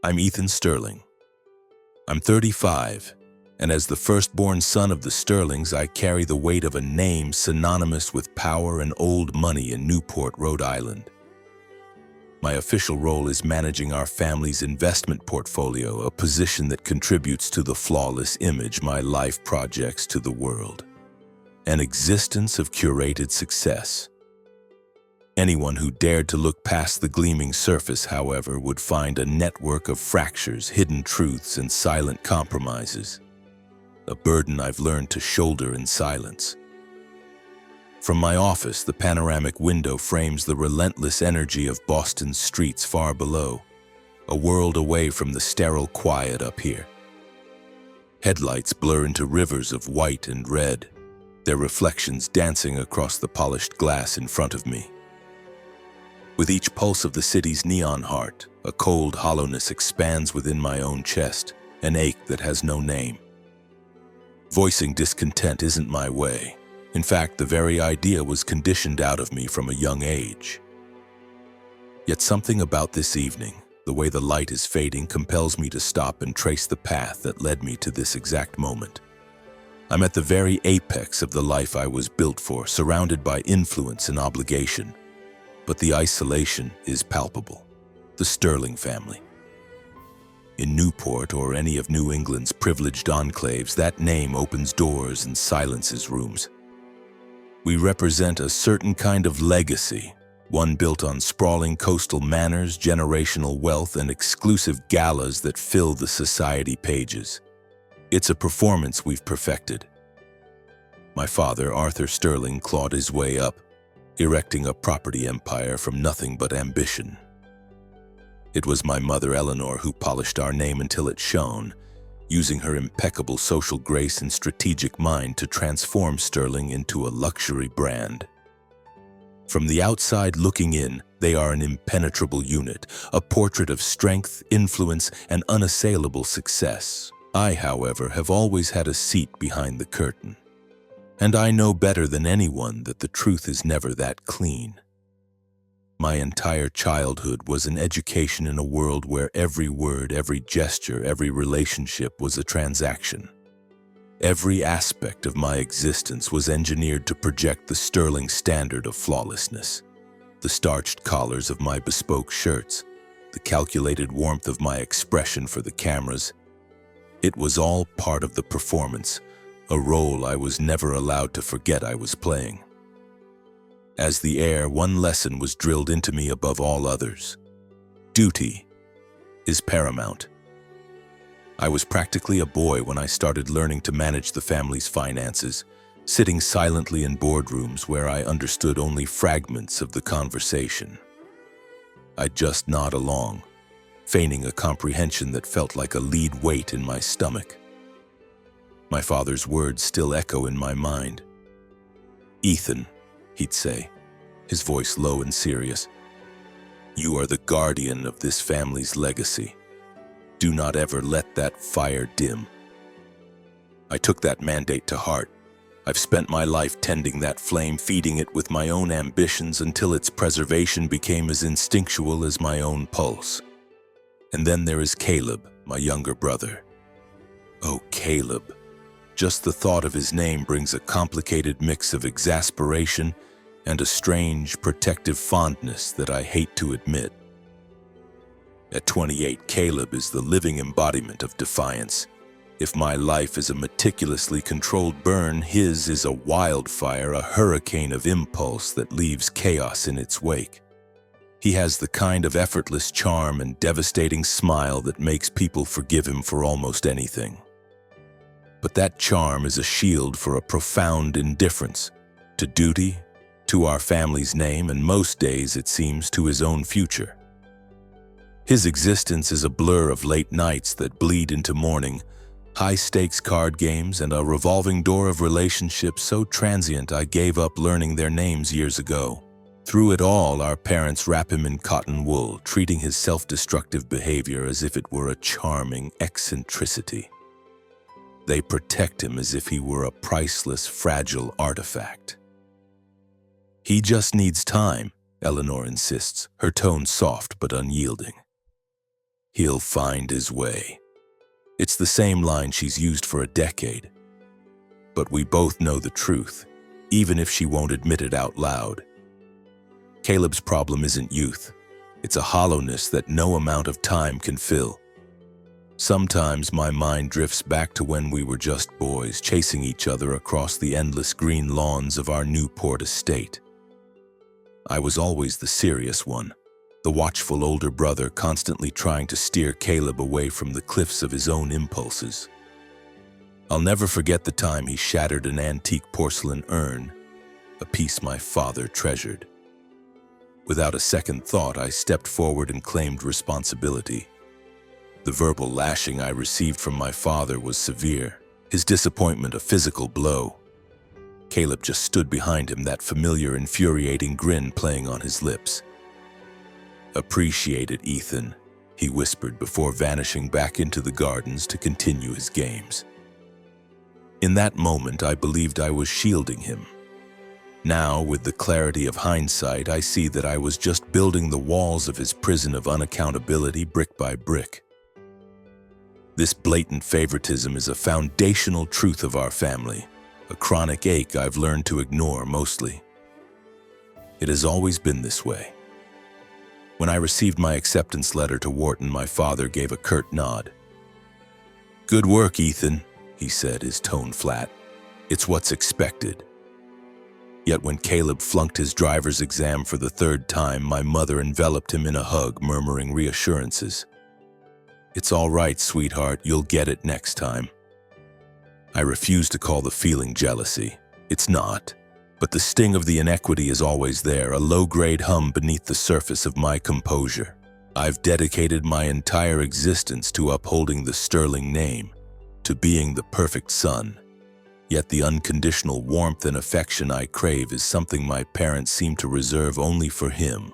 I'm Ethan Sterling. I'm 35, and as the firstborn son of the Sterlings, I carry the weight of a name synonymous with power and old money in Newport, Rhode Island. My official role is managing our family's investment portfolio, a position that contributes to the flawless image my life projects to the world. An existence of curated success. Anyone who dared to look past the gleaming surface, however, would find a network of fractures, hidden truths, and silent compromises. A burden I've learned to shoulder in silence. From my office, the panoramic window frames the relentless energy of Boston's streets far below, a world away from the sterile quiet up here. Headlights blur into rivers of white and red, their reflections dancing across the polished glass in front of me. With each pulse of the city's neon heart, a cold hollowness expands within my own chest, an ache that has no name. Voicing discontent isn't my way. In fact, the very idea was conditioned out of me from a young age. Yet something about this evening, the way the light is fading, compels me to stop and trace the path that led me to this exact moment. I'm at the very apex of the life I was built for, surrounded by influence and obligation. But the isolation is palpable. The Sterling family. In Newport or any of New England's privileged enclaves, that name opens doors and silences rooms. We represent a certain kind of legacy, one built on sprawling coastal manors, generational wealth, and exclusive galas that fill the society pages. It's a performance we've perfected. My father, Arthur Sterling, clawed his way up, erecting a property empire from nothing but ambition. It was my mother, Eleanor, who polished our name until it shone, using her impeccable social grace and strategic mind to transform Sterling into a luxury brand. From the outside looking in, they are an impenetrable unit, a portrait of strength, influence, and unassailable success. I, however, have always had a seat behind the curtain. And I know better than anyone that the truth is never that clean. My entire childhood was an education in a world where every word, every gesture, every relationship was a transaction. Every aspect of my existence was engineered to project the Sterling standard of flawlessness. The starched collars of my bespoke shirts, the calculated warmth of my expression for the cameras. It was all part of the performance, a role I was never allowed to forget I was playing. As the air, one lesson was drilled into me above all others. Duty is paramount. I was practically a boy when I started learning to manage the family's finances, sitting silently in boardrooms where I understood only fragments of the conversation. I'd just nod along, feigning a comprehension that felt like a lead weight in my stomach. My father's words still echo in my mind. "Ethan," he'd say, his voice low and serious, "you are the guardian of this family's legacy. Do not ever let that fire dim." I took that mandate to heart. I've spent my life tending that flame, feeding it with my own ambitions until its preservation became as instinctual as my own pulse. And then there is Caleb, my younger brother. Oh, Caleb. Just the thought of his name brings a complicated mix of exasperation and a strange, protective fondness that I hate to admit. At 28, Caleb is the living embodiment of defiance. If my life is a meticulously controlled burn, his is a wildfire, a hurricane of impulse that leaves chaos in its wake. He has the kind of effortless charm and devastating smile that makes people forgive him for almost anything. But that charm is a shield for a profound indifference to duty, to our family's name, and most days, it seems, to his own future. His existence is a blur of late nights that bleed into morning, high-stakes card games, and a revolving door of relationships so transient I gave up learning their names years ago. Through it all, our parents wrap him in cotton wool, treating his self-destructive behavior as if it were a charming eccentricity. They protect him as if he were a priceless, fragile artifact. "He just needs time," Eleanor insists, her tone soft but unyielding. He'll find his way. It's the same line she's used for a decade. But we both know the truth, even if she won't admit it out loud. Caleb's problem isn't youth. It's a hollowness that no amount of time can fill. Sometimes my mind drifts back to when we were just boys, chasing each other across the endless green lawns of our Newport estate. I was always the serious one, the watchful older brother constantly trying to steer Caleb away from the cliffs of his own impulses. I'll never forget the time he shattered an antique porcelain urn, a piece my father treasured. Without a second thought, I stepped forward and claimed responsibility. The verbal lashing I received from my father was severe, his disappointment a physical blow. Caleb just stood behind him, that familiar, infuriating grin playing on his lips. "Appreciate it, Ethan," he whispered before vanishing back into the gardens to continue his games. In that moment, I believed I was shielding him. Now, with the clarity of hindsight, I see that I was just building the walls of his prison of unaccountability brick by brick. This blatant favoritism is a foundational truth of our family, a chronic ache I've learned to ignore mostly. It has always been this way. When I received my acceptance letter to Wharton, my father gave a curt nod. "Good work, Ethan," he said, his tone flat. "It's what's expected." Yet when Caleb flunked his driver's exam for the third time, my mother enveloped him in a hug, murmuring reassurances. "It's all right, sweetheart, you'll get it next time." I refuse to call the feeling jealousy. It's not. But the sting of the inequity is always there, a low-grade hum beneath the surface of my composure. I've dedicated my entire existence to upholding the sterling name, to being the perfect son. Yet the unconditional warmth and affection I crave is something my parents seem to reserve only for him.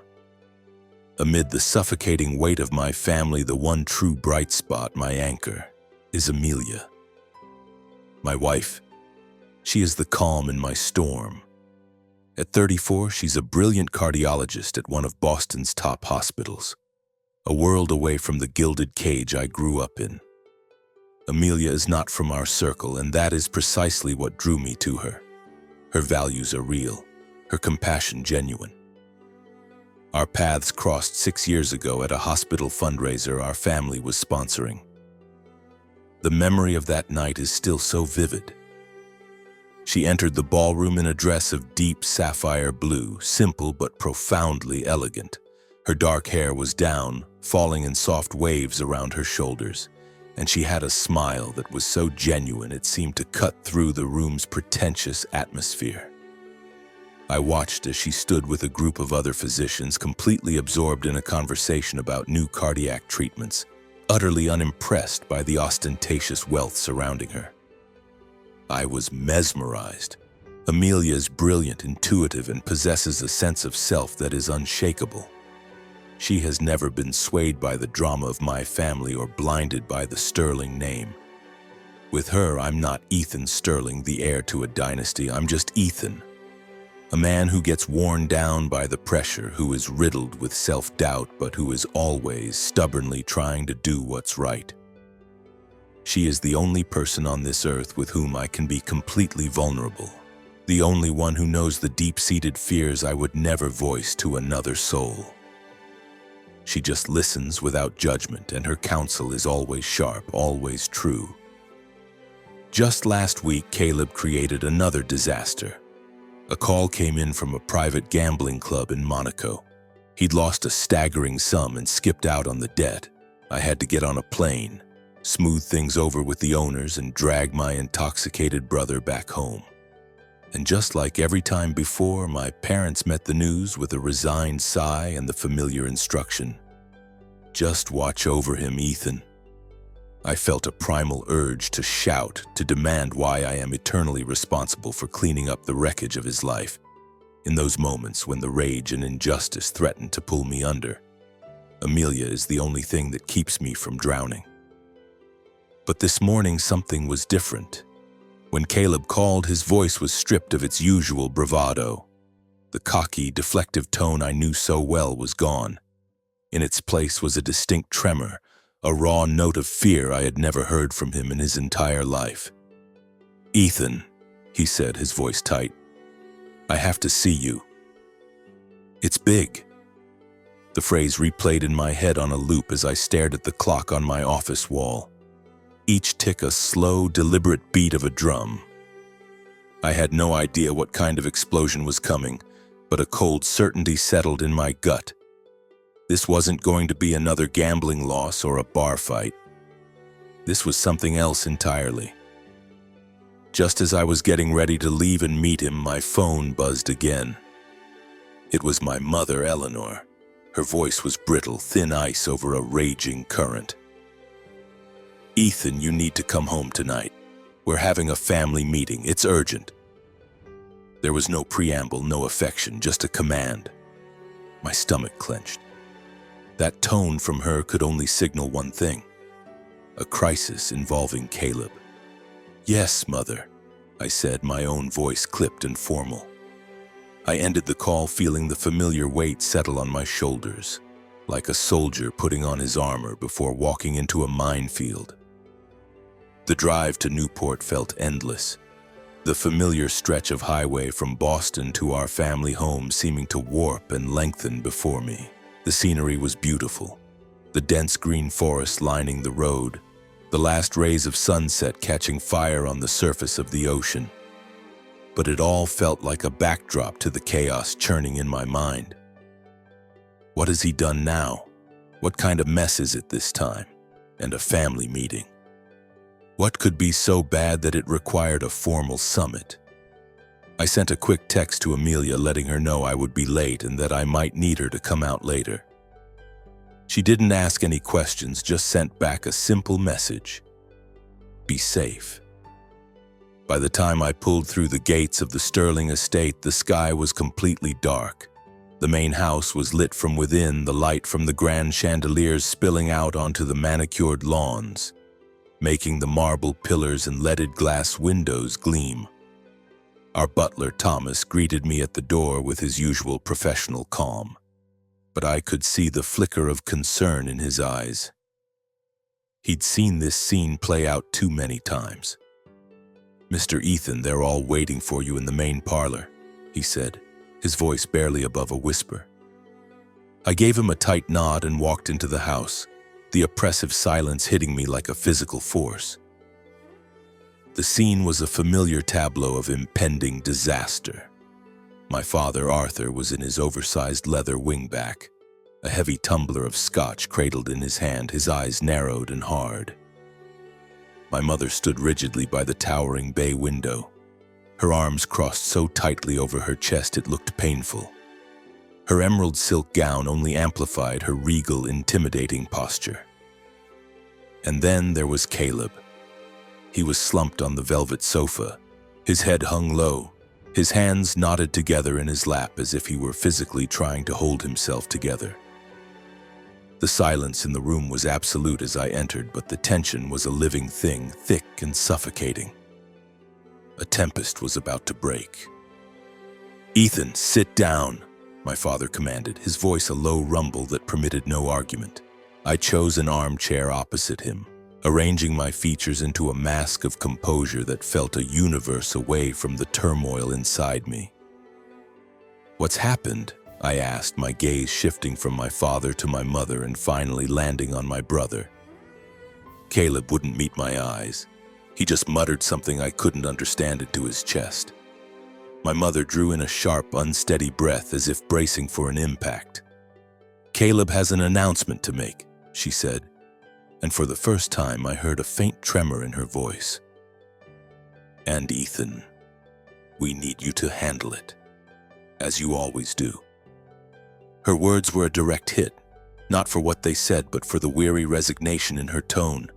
Amid the suffocating weight of my family, the one true bright spot, my anchor, is Amelia. My wife. She is the calm in my storm. At 34, she's a brilliant cardiologist at one of Boston's top hospitals, a world away from the gilded cage I grew up in. Amelia is not from our circle, and that is precisely what drew me to her. Her values are real, her compassion genuine. Our paths crossed 6 years ago at a hospital fundraiser our family was sponsoring. The memory of that night is still so vivid. She entered the ballroom in a dress of deep sapphire blue, simple but profoundly elegant. Her dark hair was down, falling in soft waves around her shoulders, and she had a smile that was so genuine it seemed to cut through the room's pretentious atmosphere. I watched as she stood with a group of other physicians, completely absorbed in a conversation about new cardiac treatments, utterly unimpressed by the ostentatious wealth surrounding her. I was mesmerized. Amelia is brilliant, intuitive, and possesses a sense of self that is unshakable. She has never been swayed by the drama of my family or blinded by the Sterling name. With her, I'm not Ethan Sterling, the heir to a dynasty. I'm just Ethan, a man who gets worn down by the pressure, who is riddled with self-doubt, but who is always stubbornly trying to do what's right. She is the only person on this earth with whom I can be completely vulnerable, the only one who knows the deep-seated fears I would never voice to another soul. She just listens without judgment, and her counsel is always sharp, always true. Just last week, Caleb created another disaster. A call came in from a private gambling club in Monaco. He'd lost a staggering sum and skipped out on the debt. I had to get on a plane, smooth things over with the owners, and drag my intoxicated brother back home. And just like every time before, my parents met the news with a resigned sigh and the familiar instruction: "Just watch over him, Ethan." I felt a primal urge to shout, to demand why I am eternally responsible for cleaning up the wreckage of his life. In those moments when the rage and injustice threaten to pull me under, Amelia is the only thing that keeps me from drowning. But this morning something was different. When Caleb called, his voice was stripped of its usual bravado. The cocky, deflective tone I knew so well was gone. In its place was a distinct tremor, a raw note of fear I had never heard from him in his entire life. "Ethan," he said, his voice tight, "I have to see you." "It's big." The phrase replayed in my head on a loop as I stared at the clock on my office wall. Each tick a slow, deliberate beat of a drum. I had no idea what kind of explosion was coming, but a cold certainty settled in my gut. This wasn't going to be another gambling loss or a bar fight. This was something else entirely. Just as I was getting ready to leave and meet him, my phone buzzed again. It was my mother, Eleanor. Her voice was brittle, thin ice over a raging current. "Ethan, you need to come home tonight. We're having a family meeting. It's urgent." There was no preamble, no affection, just a command. My stomach clenched. That tone from her could only signal one thing: a crisis involving Caleb. "Yes, Mother," I said, my own voice clipped and formal. I ended the call feeling the familiar weight settle on my shoulders, like a soldier putting on his armor before walking into a minefield. The drive to Newport felt endless, the familiar stretch of highway from Boston to our family home seeming to warp and lengthen before me. The scenery was beautiful, the dense green forest lining the road, the last rays of sunset catching fire on the surface of the ocean. But it all felt like a backdrop to the chaos churning in my mind. What has he done now? What kind of mess is it this time? And a family meeting. What could be so bad that it required a formal summit? I sent a quick text to Amelia letting her know I would be late and that I might need her to come out later. She didn't ask any questions, just sent back a simple message: "Be safe." By the time I pulled through the gates of the Sterling estate, the sky was completely dark. The main house was lit from within, the light from the grand chandeliers spilling out onto the manicured lawns, making the marble pillars and leaded glass windows gleam. Our butler, Thomas, greeted me at the door with his usual professional calm, but I could see the flicker of concern in his eyes. He'd seen this scene play out too many times. "Mr. Ethan, they're all waiting for you in the main parlor," he said, his voice barely above a whisper. I gave him a tight nod and walked into the house, the oppressive silence hitting me like a physical force. The scene was a familiar tableau of impending disaster. My father, Arthur, was in his oversized leather wingback, a heavy tumbler of scotch cradled in his hand, his eyes narrowed and hard. My mother stood rigidly by the towering bay window, her arms crossed so tightly over her chest it looked painful. Her emerald silk gown only amplified her regal, intimidating posture. And then there was Caleb. He was slumped on the velvet sofa, his head hung low, his hands knotted together in his lap as if he were physically trying to hold himself together. The silence in the room was absolute as I entered, but the tension was a living thing, thick and suffocating. A tempest was about to break. "Ethan, sit down," my father commanded, his voice a low rumble that permitted no argument. I chose an armchair opposite him, arranging my features into a mask of composure that felt a universe away from the turmoil inside me. "What's happened?" I asked, my gaze shifting from my father to my mother and finally landing on my brother. Caleb wouldn't meet my eyes. He just muttered something I couldn't understand into his chest. My mother drew in a sharp, unsteady breath as if bracing for an impact. "Caleb has an announcement to make," she said, and for the first time I heard a faint tremor in her voice. "And Ethan, we need you to handle it, as you always do." Her words were a direct hit, not for what they said, but for the weary resignation in her tone,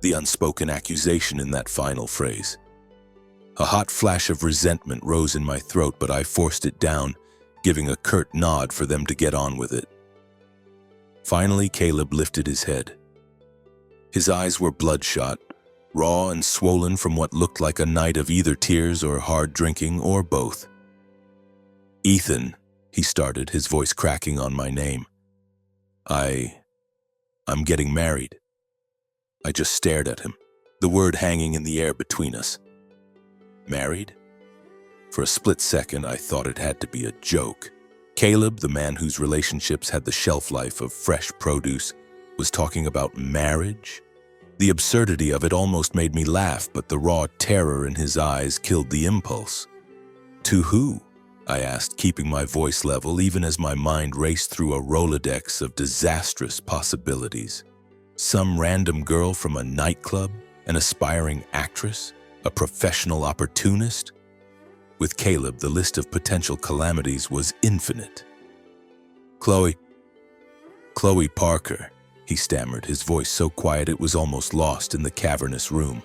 the unspoken accusation in that final phrase. A hot flash of resentment rose in my throat, but I forced it down, giving a curt nod for them to get on with it. Finally, Caleb lifted his head. His eyes were bloodshot, raw and swollen from what looked like a night of either tears or hard drinking or both. "Ethan," he started, his voice cracking on my name. I'm getting married." I just stared at him, the word hanging in the air between us. Married? For a split second, I thought it had to be a joke. Caleb, the man whose relationships had the shelf life of fresh produce, was talking about marriage? The absurdity of it almost made me laugh, but the raw terror in his eyes killed the impulse. To who? I asked, keeping my voice level even as my mind raced through a Rolodex of disastrous possibilities. Some random girl from a nightclub, an aspiring actress, a professional opportunist? With Caleb, the list of potential calamities was infinite. Chloe Parker, he stammered, his voice so quiet it was almost lost in the cavernous room.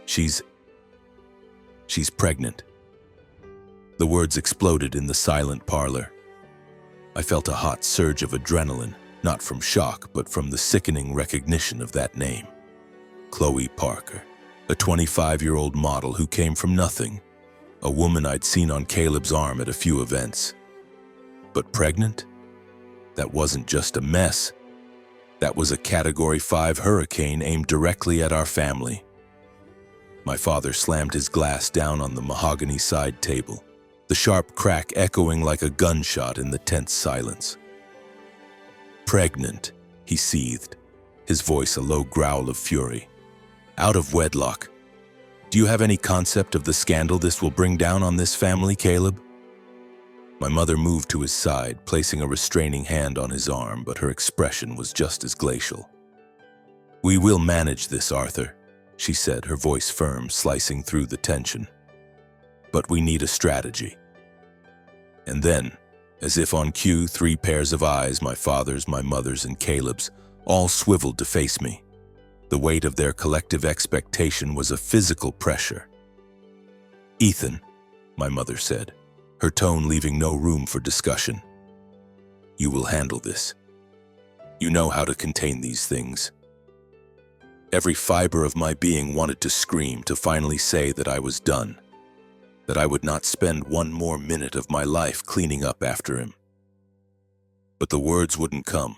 She's pregnant. The words exploded in the silent parlor. I felt a hot surge of adrenaline, not from shock, but from the sickening recognition of that name. Chloe Parker, a 25-year-old model who came from nothing, a woman I'd seen on Caleb's arm at a few events. But pregnant? That wasn't just a mess. That was a Category 5 hurricane aimed directly at our family. My father slammed his glass down on the mahogany side table, the sharp crack echoing like a gunshot in the tense silence. Pregnant, he seethed, his voice a low growl of fury. Out of wedlock. Do you have any concept of the scandal this will bring down on this family, Caleb? My mother moved to his side, placing a restraining hand on his arm, but her expression was just as glacial. We will manage this, Arthur, she said, her voice firm, slicing through the tension. But we need a strategy. And then, as if on cue, 3 pairs of eyes, my father's, my mother's, and Caleb's, all swiveled to face me. The weight of their collective expectation was a physical pressure. Ethan, my mother said, her tone leaving no room for discussion. You will handle this. You know how to contain these things. Every fiber of my being wanted to scream, to finally say that I was done, that I would not spend one more minute of my life cleaning up after him. But the words wouldn't come.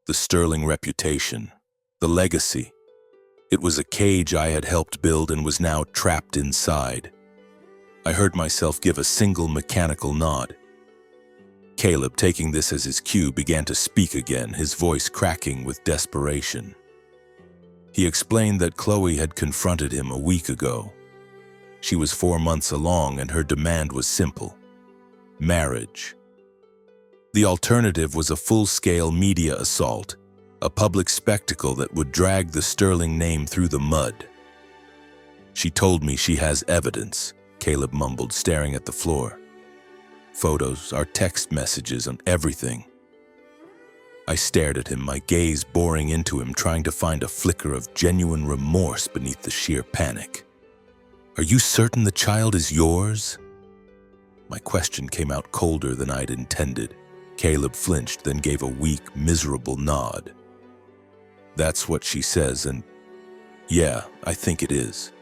The sterling reputation, the legacy. It was a cage I had helped build and was now trapped inside. I heard myself give a single mechanical nod. Caleb, taking this as his cue, began to speak again, his voice cracking with desperation. He explained that Chloe had confronted him a week ago. She was 4 months along and her demand was simple: marriage. The alternative was a full-scale media assault, a public spectacle that would drag the Sterling name through the mud. She told me she has evidence, Caleb mumbled, staring at the floor. Photos, our text messages, and everything. I stared at him, my gaze boring into him, trying to find a flicker of genuine remorse beneath the sheer panic. Are you certain the child is yours? My question came out colder than I'd intended. Caleb flinched, then gave a weak, miserable nod. That's what she says, and yeah, I think it is.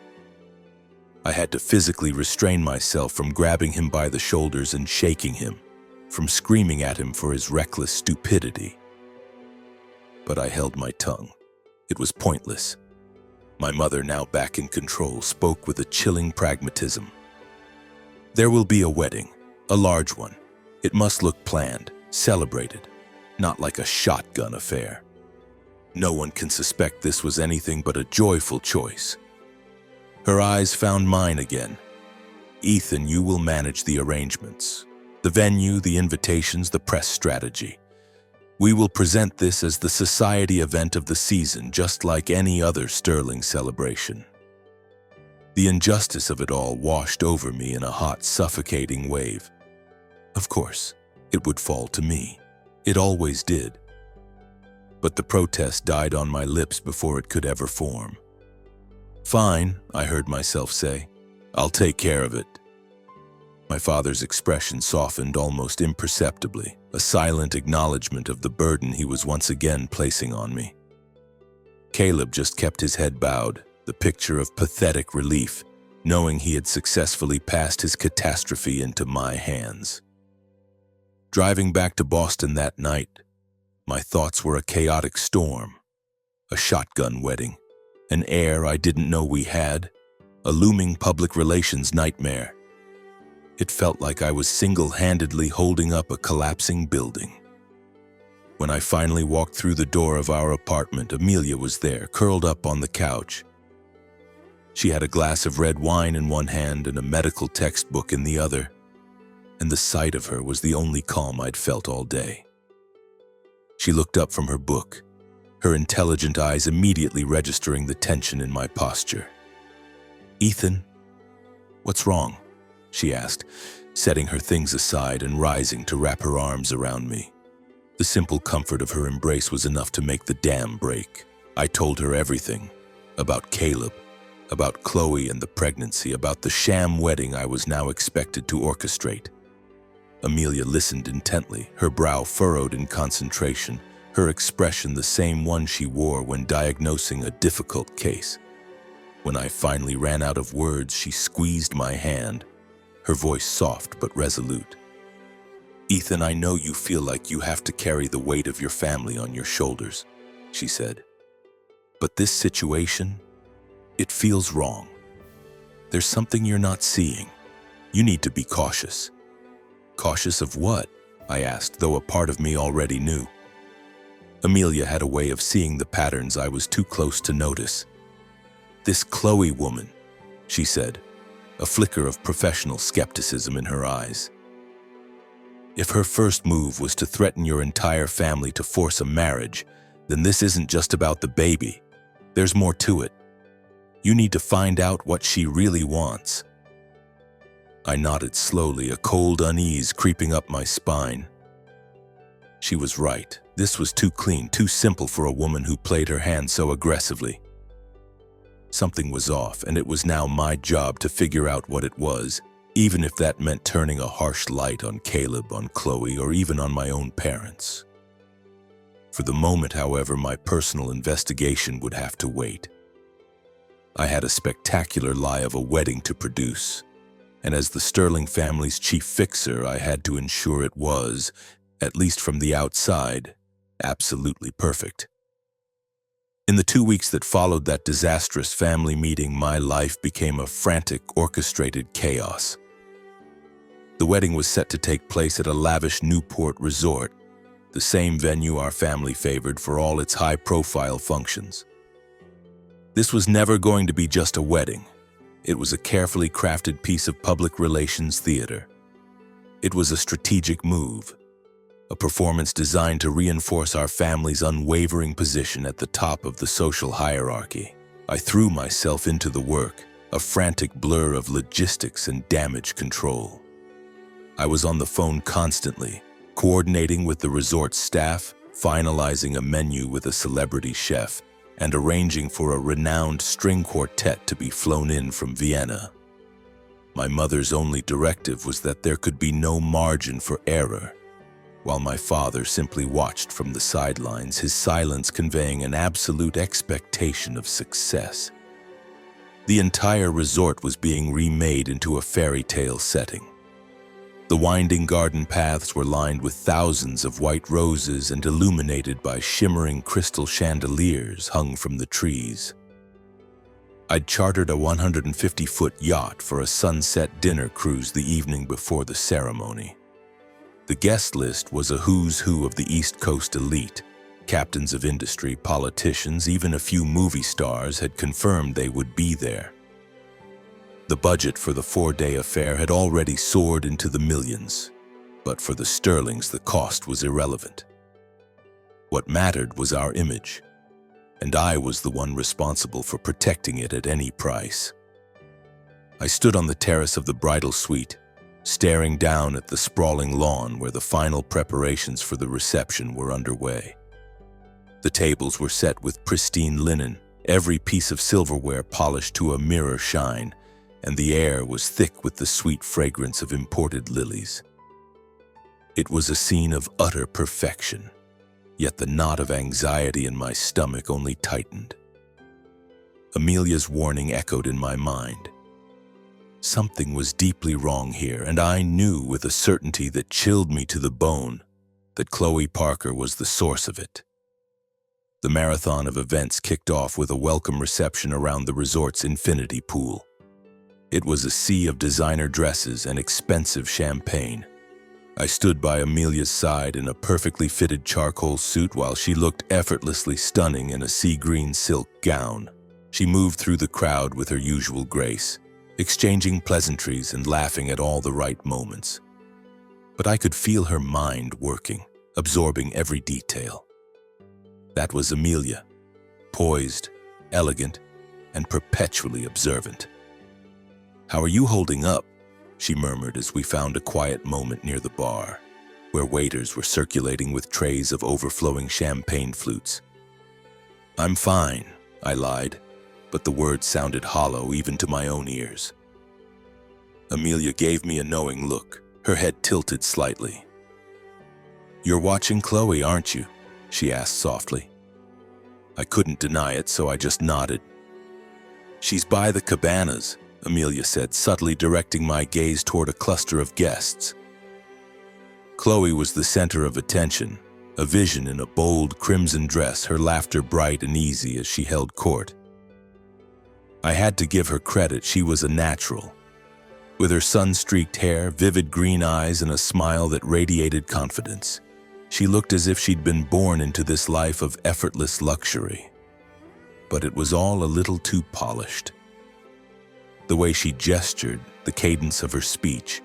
I had to physically restrain myself from grabbing him by the shoulders and shaking him, from screaming at him for his reckless stupidity. But I held my tongue. It was pointless. My mother, now back in control, spoke with a chilling pragmatism. There will be a wedding, a large one. It must look planned, celebrated, not like a shotgun affair. No one can suspect this was anything but a joyful choice. Her eyes found mine again. Ethan, you will manage the arrangements, the venue, the invitations, the press strategy. We will present this as the society event of the season, just like any other Sterling celebration. The injustice of it all washed over me in a hot, suffocating wave. Of course, it would fall to me. It always did. But the protest died on my lips before it could ever form. Fine, I heard myself say. I'll take care of it. My father's expression softened almost imperceptibly, a silent acknowledgement of the burden he was once again placing on me. Caleb just kept his head bowed, the picture of pathetic relief, knowing he had successfully passed his catastrophe into my hands. Driving back to Boston that night, my thoughts were a chaotic storm. A shotgun wedding, an heir I didn't know we had, a looming public relations nightmare. It felt like I was single-handedly holding up a collapsing building. When I finally walked through the door of our apartment, Amelia was there, curled up on the couch. She had a glass of red wine in one hand and a medical textbook in the other, and the sight of her was the only calm I'd felt all day. She looked up from her book, her intelligent eyes immediately registering the tension in my posture. "Ethan, what's wrong?" she asked, setting her things aside and rising to wrap her arms around me. The simple comfort of her embrace was enough to make the dam break. I told her everything, about Caleb, about Chloe and the pregnancy, about the sham wedding I was now expected to orchestrate. Amelia listened intently, her brow furrowed in concentration, her expression the same one she wore when diagnosing a difficult case. When I finally ran out of words, she squeezed my hand, her voice soft but resolute. "Ethan, I know you feel like you have to carry the weight of your family on your shoulders," she said. "But this situation, it feels wrong. There's something you're not seeing. You need to be cautious." "Cautious of what?" I asked, though a part of me already knew. Amelia had a way of seeing the patterns I was too close to notice. "This Chloe woman," she said, a flicker of professional skepticism in her eyes. "If her first move was to threaten your entire family to force a marriage, then this isn't just about the baby. There's more to it. You need to find out what she really wants." I nodded slowly, a cold unease creeping up my spine. She was right. This was too clean, too simple for a woman who played her hand so aggressively. Something was off, and it was now my job to figure out what it was, even if that meant turning a harsh light on Caleb, on Chloe, or even on my own parents. For the moment, however, my personal investigation would have to wait. I had a spectacular lie of a wedding to produce, and as the Sterling family's chief fixer, I had to ensure it was, at least from the outside, absolutely perfect. In the 2 weeks that followed that disastrous family meeting, my life became a frantic, orchestrated chaos. The wedding was set to take place at a lavish Newport resort, the same venue our family favored for all its high-profile functions. This was never going to be just a wedding. It was a carefully crafted piece of public relations theater. It was a strategic move, a performance designed to reinforce our family's unwavering position at the top of the social hierarchy. I threw myself into the work, a frantic blur of logistics and damage control. I was on the phone constantly, coordinating with the resort staff, finalizing a menu with a celebrity chef, and arranging for a renowned string quartet to be flown in from Vienna. My mother's only directive was that there could be no margin for error, while my father simply watched from the sidelines, his silence conveying an absolute expectation of success. The entire resort was being remade into a fairy tale setting. The winding garden paths were lined with thousands of white roses and illuminated by shimmering crystal chandeliers hung from the trees. I'd chartered a 150-foot yacht for a sunset dinner cruise the evening before the ceremony. The guest list was a who's who of the East Coast elite. Captains of industry, politicians, even a few movie stars had confirmed they would be there. The budget for the 4-day affair had already soared into the millions, but for the Sterlings, the cost was irrelevant. What mattered was our image, and I was the one responsible for protecting it at any price. I stood on the terrace of the bridal suite, staring down at the sprawling lawn where the final preparations for the reception were underway. The tables were set with pristine linen, every piece of silverware polished to a mirror shine, and the air was thick with the sweet fragrance of imported lilies. It was a scene of utter perfection, yet the knot of anxiety in my stomach only tightened. Amelia's warning echoed in my mind. Something was deeply wrong here, and I knew with a certainty that chilled me to the bone that Chloe Parker was the source of it. The marathon of events kicked off with a welcome reception around the resort's infinity pool. It was a sea of designer dresses and expensive champagne. I stood by Amelia's side in a perfectly fitted charcoal suit while she looked effortlessly stunning in a sea green silk gown. She moved through the crowd with her usual grace, exchanging pleasantries and laughing at all the right moments. But I could feel her mind working, absorbing every detail. That was Amelia, poised, elegant, and perpetually observant. "How are you holding up?" she murmured as we found a quiet moment near the bar, where waiters were circulating with trays of overflowing champagne flutes. "I'm fine," I lied, but the words sounded hollow even to my own ears. Amelia gave me a knowing look, her head tilted slightly. "You're watching Chloe, aren't you?" she asked softly. I couldn't deny it, so I just nodded. "She's by the cabanas," Amelia said, subtly directing my gaze toward a cluster of guests. Chloe was the center of attention, a vision in a bold crimson dress, her laughter bright and easy as she held court. I had to give her credit, she was a natural. With her sun-streaked hair, vivid green eyes, and a smile that radiated confidence, she looked as if she'd been born into this life of effortless luxury. But it was all a little too polished. The way she gestured, the cadence of her speech,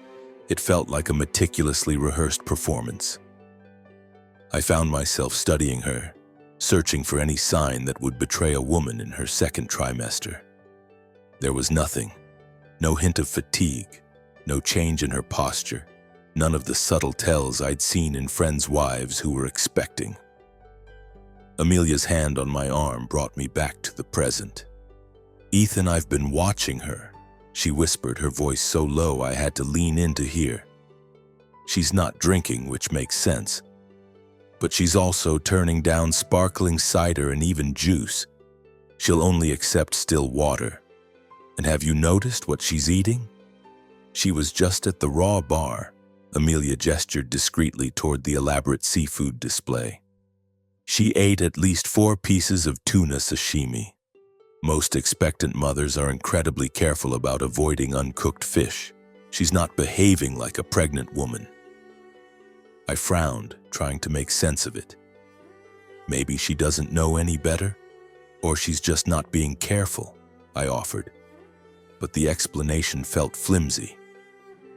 it felt like a meticulously rehearsed performance. I found myself studying her, searching for any sign that would betray a woman in her second trimester. There was nothing, no hint of fatigue, no change in her posture, none of the subtle tells I'd seen in friends' wives who were expecting. Amelia's hand on my arm brought me back to the present. "Ethan, I've been watching her," she whispered, her voice so low I had to lean in to hear. "She's not drinking, which makes sense. But she's also turning down sparkling cider and even juice. She'll only accept still water. And have you noticed what she's eating?" She was just at the raw bar. Amelia gestured discreetly toward the elaborate seafood display. She ate at least 4 pieces of tuna sashimi. Most expectant mothers are incredibly careful about avoiding uncooked fish. She's not behaving like a pregnant woman. I frowned, trying to make sense of it. Maybe she doesn't know any better, or she's just not being careful, I offered. But the explanation felt flimsy.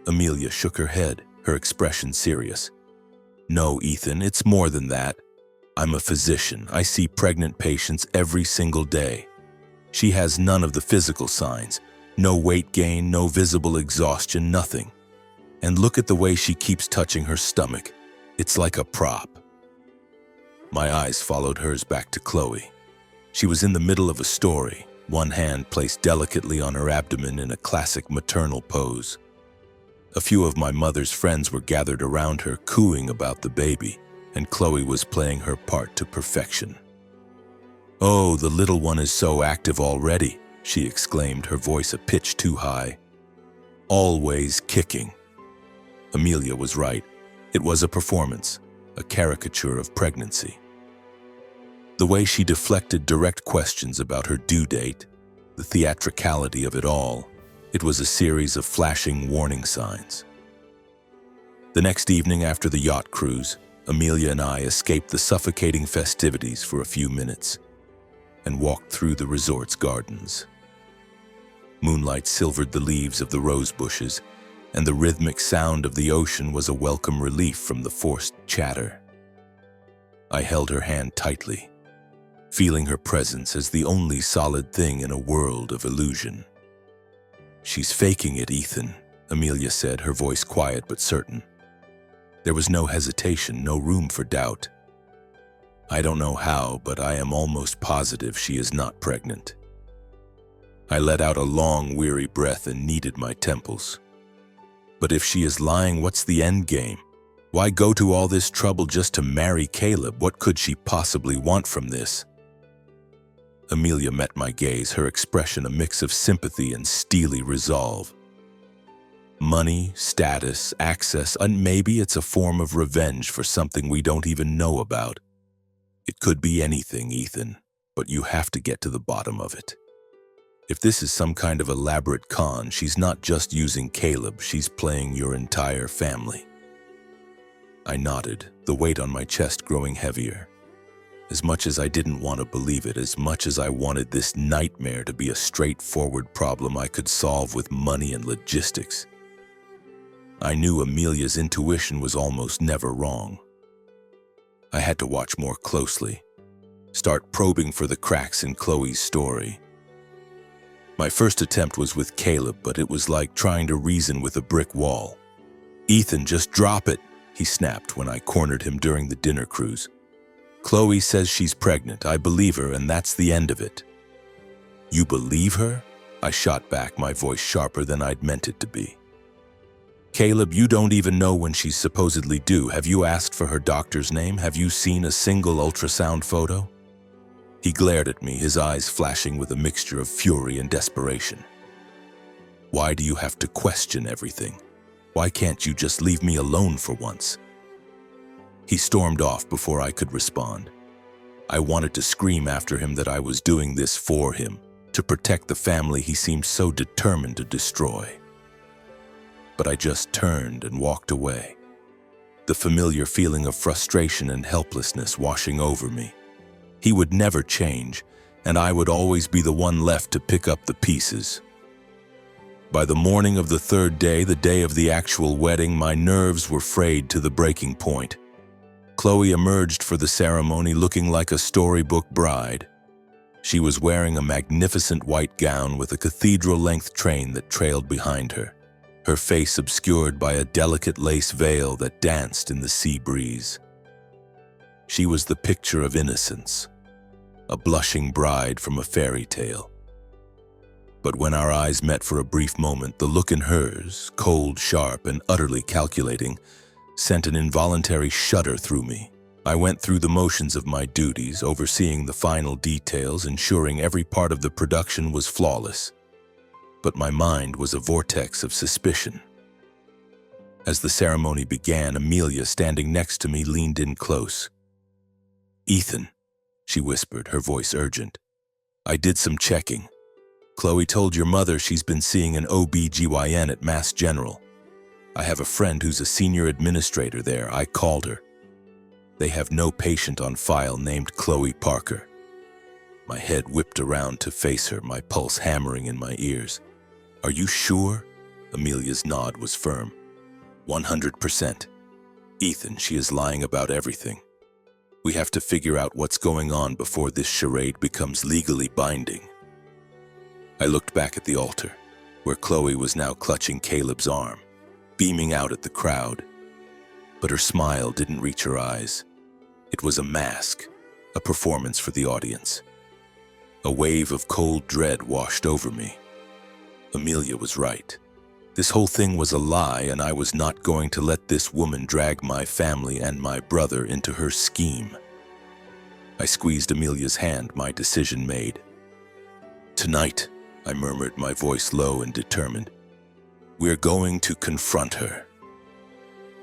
Amelia shook her head, her expression serious. "No, Ethan, it's more than that. I'm a physician. I see pregnant patients every single day. She has none of the physical signs. No weight gain, no visible exhaustion, nothing. And look at the way she keeps touching her stomach. It's like a prop." My eyes followed hers back to Chloe. She was in the middle of a story, one hand placed delicately on her abdomen in a classic maternal pose. A few of my mother's friends were gathered around her, cooing about the baby, and Chloe was playing her part to perfection. "Oh, the little one is so active already," she exclaimed, her voice a pitch too high. "Always kicking." Amelia was right. It was a performance, a caricature of pregnancy. The way she deflected direct questions about her due date, the theatricality of it all, it was a series of flashing warning signs. The next evening after the yacht cruise, Amelia and I escaped the suffocating festivities for a few minutes and walked through the resort's gardens. Moonlight silvered the leaves of the rose bushes, and the rhythmic sound of the ocean was a welcome relief from the forced chatter. I held her hand tightly, feeling her presence as the only solid thing in a world of illusion. "She's faking it, Ethan," Amelia said, her voice quiet but certain. There was no hesitation, no room for doubt. "I don't know how, but I am almost positive she is not pregnant." I let out a long, weary breath and kneaded my temples. But if she is lying, what's the end game? Why go to all this trouble just to marry Caleb? What could she possibly want from this? Amelia met my gaze, her expression a mix of sympathy and steely resolve. Money, status, access, and maybe it's a form of revenge for something we don't even know about. It could be anything, Ethan, but you have to get to the bottom of it. If this is some kind of elaborate con, she's not just using Caleb, she's playing your entire family. I nodded, the weight on my chest growing heavier. As much as I didn't want to believe it, as much as I wanted this nightmare to be a straightforward problem I could solve with money and logistics, I knew Amelia's intuition was almost never wrong. I had to watch more closely, start probing for the cracks in Chloe's story. My first attempt was with Caleb, but it was like trying to reason with a brick wall. "Ethan, just drop it," he snapped when I cornered him during the dinner cruise. "Chloe says she's pregnant. I believe her, and that's the end of it." "You believe her?" I shot back, my voice sharper than I'd meant it to be. "Caleb, you don't even know when she's supposedly due. Have you asked for her doctor's name? Have you seen a single ultrasound photo?" He glared at me, his eyes flashing with a mixture of fury and desperation. "Why do you have to question everything? Why can't you just leave me alone for once?" He stormed off before I could respond. I wanted to scream after him that I was doing this for him, to protect the family he seemed so determined to destroy. But I just turned and walked away, the familiar feeling of frustration and helplessness washing over me. He would never change, and I would always be the one left to pick up the pieces. By the morning of the third day, the day of the actual wedding, my nerves were frayed to the breaking point. Chloe emerged for the ceremony looking like a storybook bride. She was wearing a magnificent white gown with a cathedral-length train that trailed behind her, her face obscured by a delicate lace veil that danced in the sea breeze. She was the picture of innocence, a blushing bride from a fairy tale. But when our eyes met for a brief moment, the look in hers, cold, sharp, and utterly calculating, sent an involuntary shudder through me. I went through the motions of my duties, overseeing the final details, ensuring every part of the production was flawless. But my mind was a vortex of suspicion. As the ceremony began, Amelia, standing next to me, leaned in close. "Ethan," she whispered, her voice urgent. "I did some checking. Chloe told your mother she's been seeing an OB/GYN at Mass General. I have a friend who's a senior administrator there. I called her. They have no patient on file named Chloe Parker." My head whipped around to face her, my pulse hammering in my ears. "Are you sure?" Amelia's nod was firm. 100%. "Ethan, she is lying about everything. We have to figure out what's going on before this charade becomes legally binding." I looked back at the altar, where Chloe was now clutching Caleb's arm, beaming out at the crowd. But her smile didn't reach her eyes. It was a mask, a performance for the audience. A wave of cold dread washed over me. Amelia was right. This whole thing was a lie, and I was not going to let this woman drag my family and my brother into her scheme. I squeezed Amelia's hand, my decision made. "Tonight," I murmured, my voice low and determined, "we're going to confront her.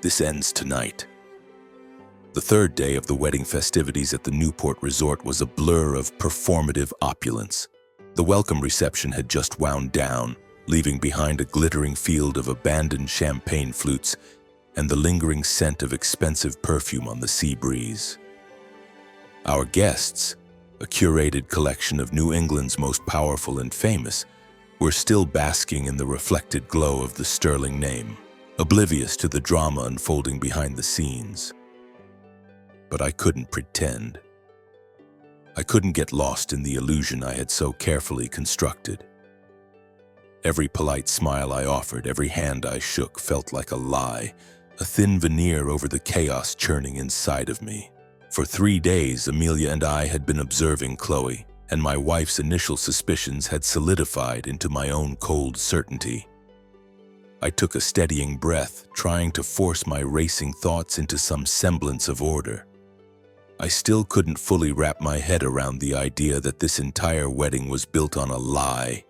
This ends tonight." The third day of the wedding festivities at the Newport Resort was a blur of performative opulence. The welcome reception had just wound down, leaving behind a glittering field of abandoned champagne flutes and the lingering scent of expensive perfume on the sea breeze. Our guests, a curated collection of New England's most powerful and famous, were still basking in the reflected glow of the sterling name, oblivious to the drama unfolding behind the scenes. But I couldn't pretend. I couldn't get lost in the illusion I had so carefully constructed. Every polite smile I offered, every hand I shook felt like a lie, a thin veneer over the chaos churning inside of me. For 3 days, Amelia and I had been observing Chloe, and my wife's initial suspicions had solidified into my own cold certainty. I took a steadying breath, trying to force my racing thoughts into some semblance of order. I still couldn't fully wrap my head around the idea that this entire wedding was built on a lie,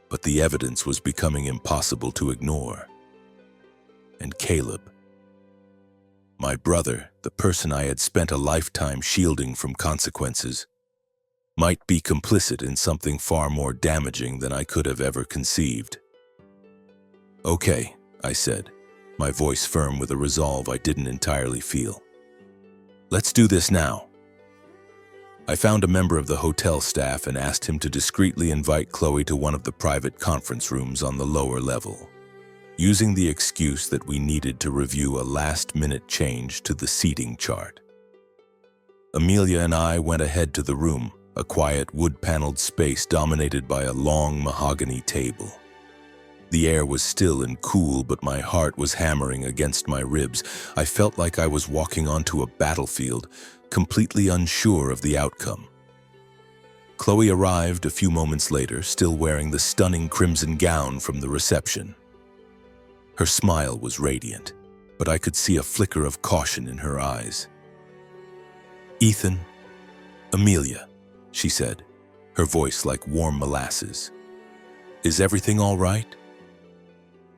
but the evidence was becoming impossible to ignore. And Caleb, my brother, the person I had spent a lifetime shielding from consequences, might be complicit in something far more damaging than I could have ever conceived. "Okay," I said, my voice firm with a resolve I didn't entirely feel. "Let's do this now." I found a member of the hotel staff and asked him to discreetly invite Chloe to one of the private conference rooms on the lower level, using the excuse that we needed to review a last-minute change to the seating chart. Amelia and I went ahead to the room, a quiet wood-paneled space dominated by a long mahogany table. The air was still and cool, but my heart was hammering against my ribs. I felt like I was walking onto a battlefield, completely unsure of the outcome. Chloe arrived a few moments later, still wearing the stunning crimson gown from the reception. Her smile was radiant, but I could see a flicker of caution in her eyes. "Ethan, Amelia," she said, her voice like warm molasses. "Is everything all right?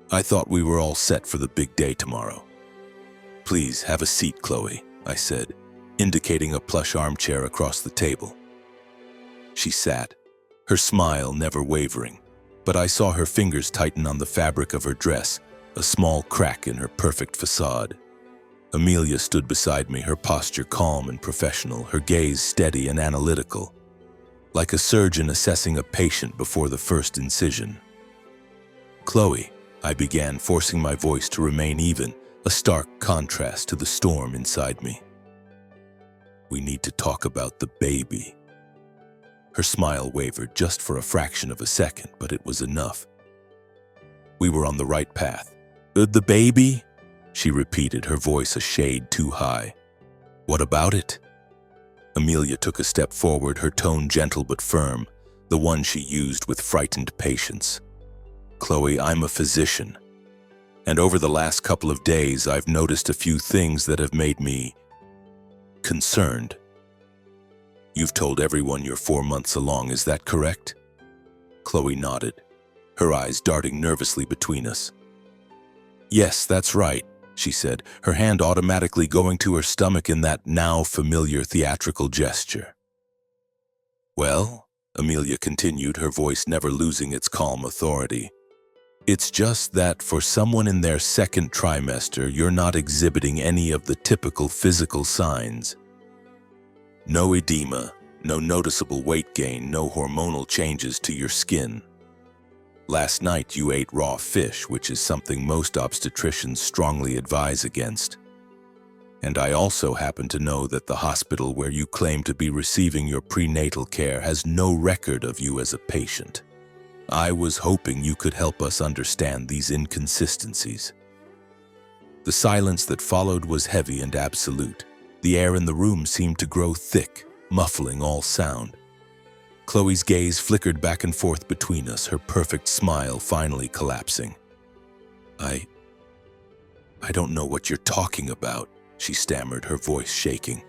I thought we were all set for the big day tomorrow." "Please have a seat, Chloe," I said, indicating a plush armchair across the table. She sat, her smile never wavering, but I saw her fingers tighten on the fabric of her dress, a small crack in her perfect facade. Amelia stood beside me, her posture calm and professional, her gaze steady and analytical, like a surgeon assessing a patient before the first incision. "Chloe," I began, forcing my voice to remain even, a stark contrast to the storm inside me. "We need to talk about the baby." Her smile wavered just for a fraction of a second, but it was enough. We were on the right path. "The baby?" she repeated, her voice a shade too high. "What about it?" Amelia took a step forward, her tone gentle but firm, the one she used with frightened patience. "Chloe, I'm a physician, and over the last couple of days I've noticed a few things that have made me concerned. You've told everyone you're 4 months along, is that correct?" Chloe nodded, her eyes darting nervously between us. "Yes, that's right," she said, her hand automatically going to her stomach in that now familiar theatrical gesture. "Well," Amelia continued, her voice never losing its calm authority, "it's just that for someone in their second trimester, you're not exhibiting any of the typical physical signs. No edema, no noticeable weight gain, no hormonal changes to your skin. Last night you ate raw fish, which is something most obstetricians strongly advise against. And I also happen to know that the hospital where you claim to be receiving your prenatal care has no record of you as a patient. I was hoping you could help us understand these inconsistencies." The silence that followed was heavy and absolute. The air in the room seemed to grow thick, muffling all sound. Chloe's gaze flickered back and forth between us, her perfect smile finally collapsing. I don't know what you're talking about," she stammered, her voice shaking.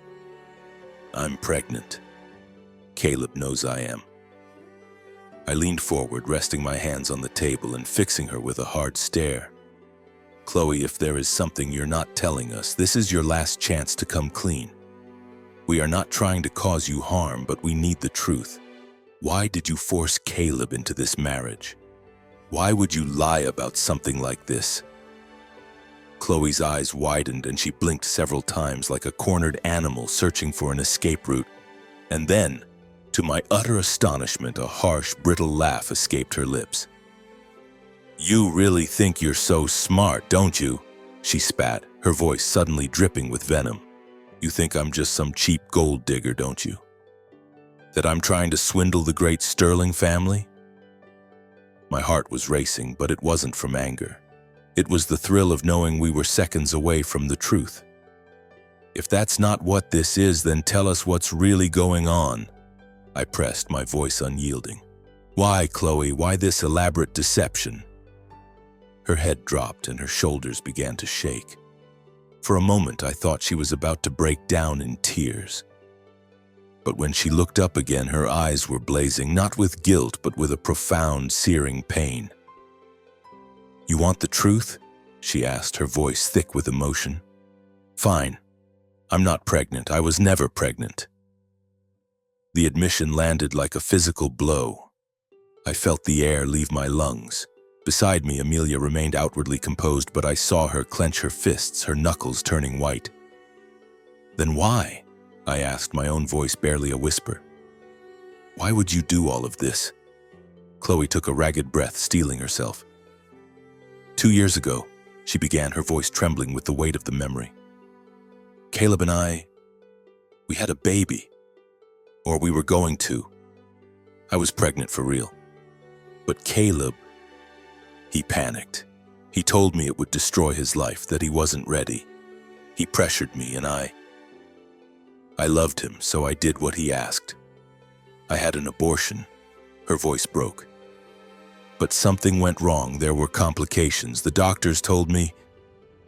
"I'm pregnant. Caleb knows I am." I leaned forward, resting my hands on the table and fixing her with a hard stare. "Chloe, if there is something you're not telling us, this is your last chance to come clean. We are not trying to cause you harm, but we need the truth. Why did you force Caleb into this marriage? Why would you lie about something like this?" Chloe's eyes widened and she blinked several times like a cornered animal searching for an escape route. And then, to my utter astonishment, a harsh, brittle laugh escaped her lips. "You really think you're so smart, don't you?" she spat, her voice suddenly dripping with venom. "You think I'm just some cheap gold digger, don't you? That I'm trying to swindle the great Sterling family?" My heart was racing, but it wasn't from anger. It was the thrill of knowing we were seconds away from the truth. "If that's not what this is, then tell us what's really going on," I pressed, my voice unyielding. "Why, Chloe, why this elaborate deception?" Her head dropped and her shoulders began to shake. For a moment, I thought she was about to break down in tears. But when she looked up again, her eyes were blazing, not with guilt, but with a profound, searing pain. "You want the truth?" she asked, her voice thick with emotion. "Fine. I'm not pregnant. I was never pregnant. The admission landed like a physical blow. I felt the air leave my lungs. Beside me, Amelia remained outwardly composed, but I saw her clench her fists, her knuckles turning white. Then why? I asked, my own voice barely a whisper. Why would you do all of this? Chloe took a ragged breath, steeling herself. 2 years ago, she began, her voice trembling with the weight of the memory. Caleb and I, we had a baby. Or we were going to. I was pregnant for real. But Caleb, he panicked. He told me it would destroy his life, that he wasn't ready. He pressured me, and I loved him, so I did what he asked. I had an abortion. Her voice broke. But something went wrong. There were complications. The doctors told me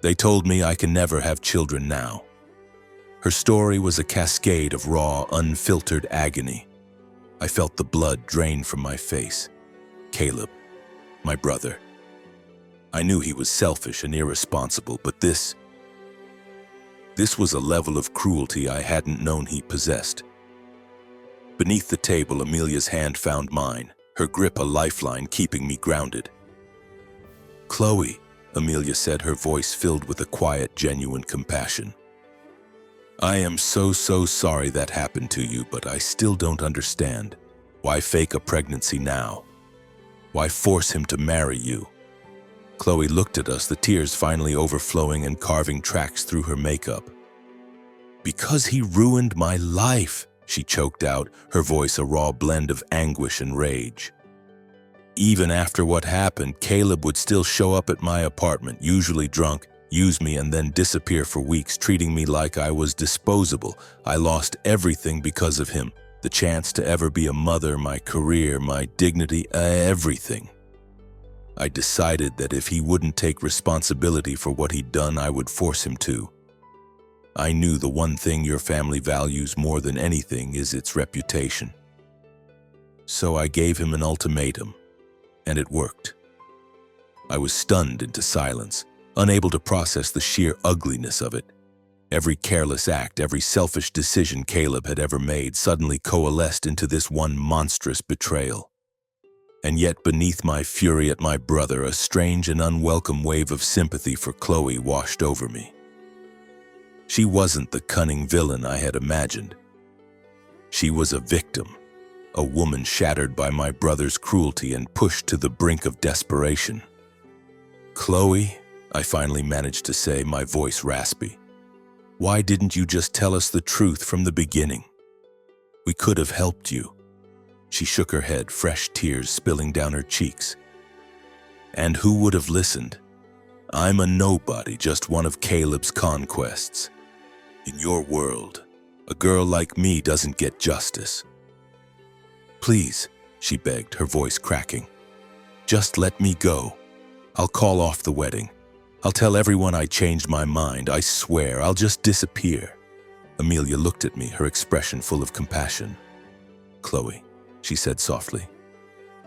I can never have children now. Her story was a cascade of raw, unfiltered agony. I felt the blood drain from my face. Caleb, my brother. I knew he was selfish and irresponsible, but this was a level of cruelty I hadn't known he possessed. Beneath the table, Amelia's hand found mine, her grip a lifeline keeping me grounded. Chloe, Amelia said, her voice filled with a quiet, genuine compassion. I am so sorry that happened to you, but I still don't understand. Why fake a pregnancy now? Why force him to marry you? Chloe looked at us, the tears finally overflowing and carving tracks through her makeup. Because he ruined my life, she choked out, her voice a raw blend of anguish and rage. Even after what happened, Caleb would still show up at my apartment, usually drunk, use me, and then disappear for weeks, treating me like I was disposable. I lost everything because of him. The chance to ever be a mother, my career, my dignity, everything. I decided that if he wouldn't take responsibility for what he'd done, I would force him to. I knew the one thing your family values more than anything is its reputation. So I gave him an ultimatum, and it worked. I was stunned into silence, unable to process the sheer ugliness of it. Every careless act, every selfish decision Caleb had ever made suddenly coalesced into this one monstrous betrayal. And yet beneath my fury at my brother, a strange and unwelcome wave of sympathy for Chloe washed over me. She wasn't the cunning villain I had imagined. She was a victim, a woman shattered by my brother's cruelty and pushed to the brink of desperation. Chloe, I finally managed to say, my voice raspy. Why didn't you just tell us the truth from the beginning? We could have helped you. She shook her head, fresh tears spilling down her cheeks. And who would have listened? I'm a nobody, just one of Caleb's conquests. In your world, a girl like me doesn't get justice. Please, she begged, her voice cracking. Just let me go. I'll call off the wedding. I'll tell everyone I changed my mind. I swear, I'll just disappear. Amelia looked at me, her expression full of compassion. Chloe, she said softly,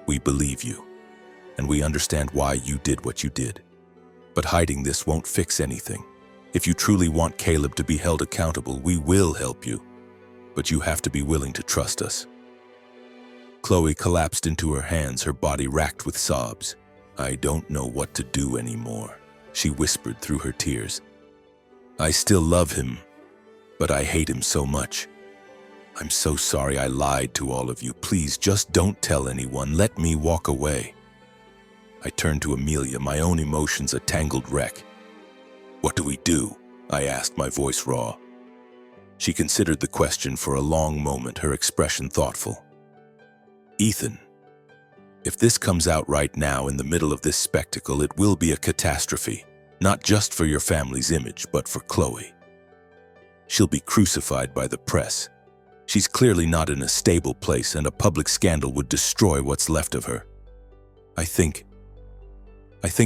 we believe you, and we understand why you did what you did. But hiding this won't fix anything. If you truly want Caleb to be held accountable, we will help you. But you have to be willing to trust us. Chloe collapsed into her hands, her body racked with sobs. I don't know what to do anymore, she whispered through her tears. I still love him, but I hate him so much. I'm so sorry I lied to all of you. Please just don't tell anyone. Let me walk away. I turned to Amelia, my own emotions a tangled wreck. What do we do? I asked, my voice raw. She considered the question for a long moment, her expression thoughtful. Ethan, if this comes out right now in the middle of this spectacle, it will be a catastrophe, not just for your family's image, but for Chloe. She'll be crucified by the press. She's clearly not in a stable place, and a public scandal would destroy what's left of her. I think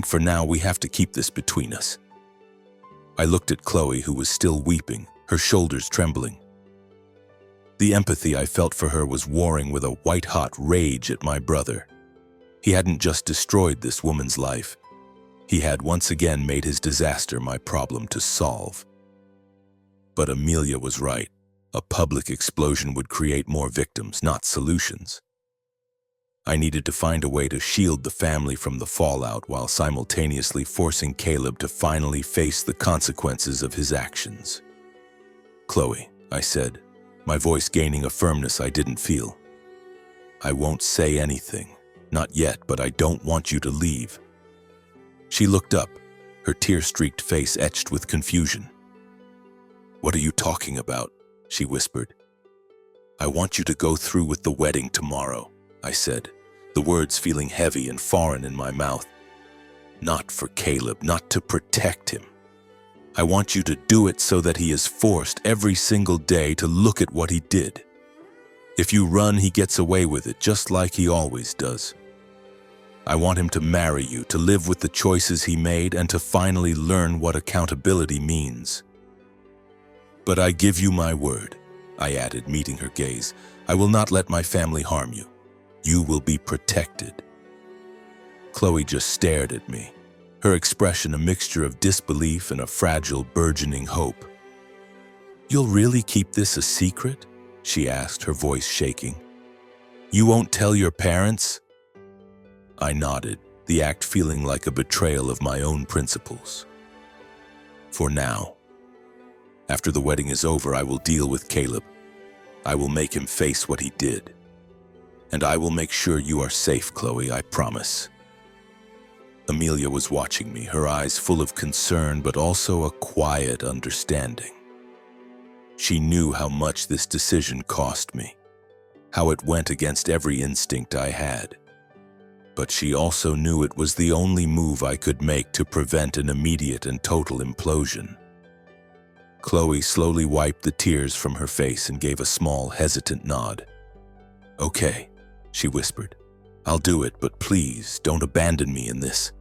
for now we have to keep this between us. I looked at Chloe, who was still weeping, her shoulders trembling. The empathy I felt for her was warring with a white-hot rage at my brother. He hadn't just destroyed this woman's life. He had once again made his disaster my problem to solve. But Amelia was right. A public explosion would create more victims, not solutions. I needed to find a way to shield the family from the fallout while simultaneously forcing Caleb to finally face the consequences of his actions. "Chloe," I said, my voice gaining a firmness I didn't feel. "I won't say anything. Not yet, but I don't want you to leave." She looked up, her tear-streaked face etched with confusion. "What are you talking about?" she whispered. "I want you to go through with the wedding tomorrow," I said, the words feeling heavy and foreign in my mouth. "Not for Caleb, not to protect him. I want you to do it so that he is forced every single day to look at what he did. If you run, he gets away with it, just like he always does. I want him to marry you, to live with the choices he made, and to finally learn what accountability means. But I give you my word," I added, meeting her gaze, "I will not let my family harm you. You will be protected." Chloe just stared at me, her expression a mixture of disbelief and a fragile, burgeoning hope. "You'll really keep this a secret?" she asked, her voice shaking. "You won't tell your parents?" I nodded, the act feeling like a betrayal of my own principles. "For now. After the wedding is over, I will deal with Caleb. I will make him face what he did. And I will make sure you are safe, Chloe, I promise." Amelia was watching me, her eyes full of concern but also a quiet understanding. She knew how much this decision cost me, how it went against every instinct I had. But she also knew it was the only move I could make to prevent an immediate and total implosion. Chloe slowly wiped the tears from her face and gave a small, hesitant nod. "Okay," she whispered. "I'll do it, but please don't abandon me in this."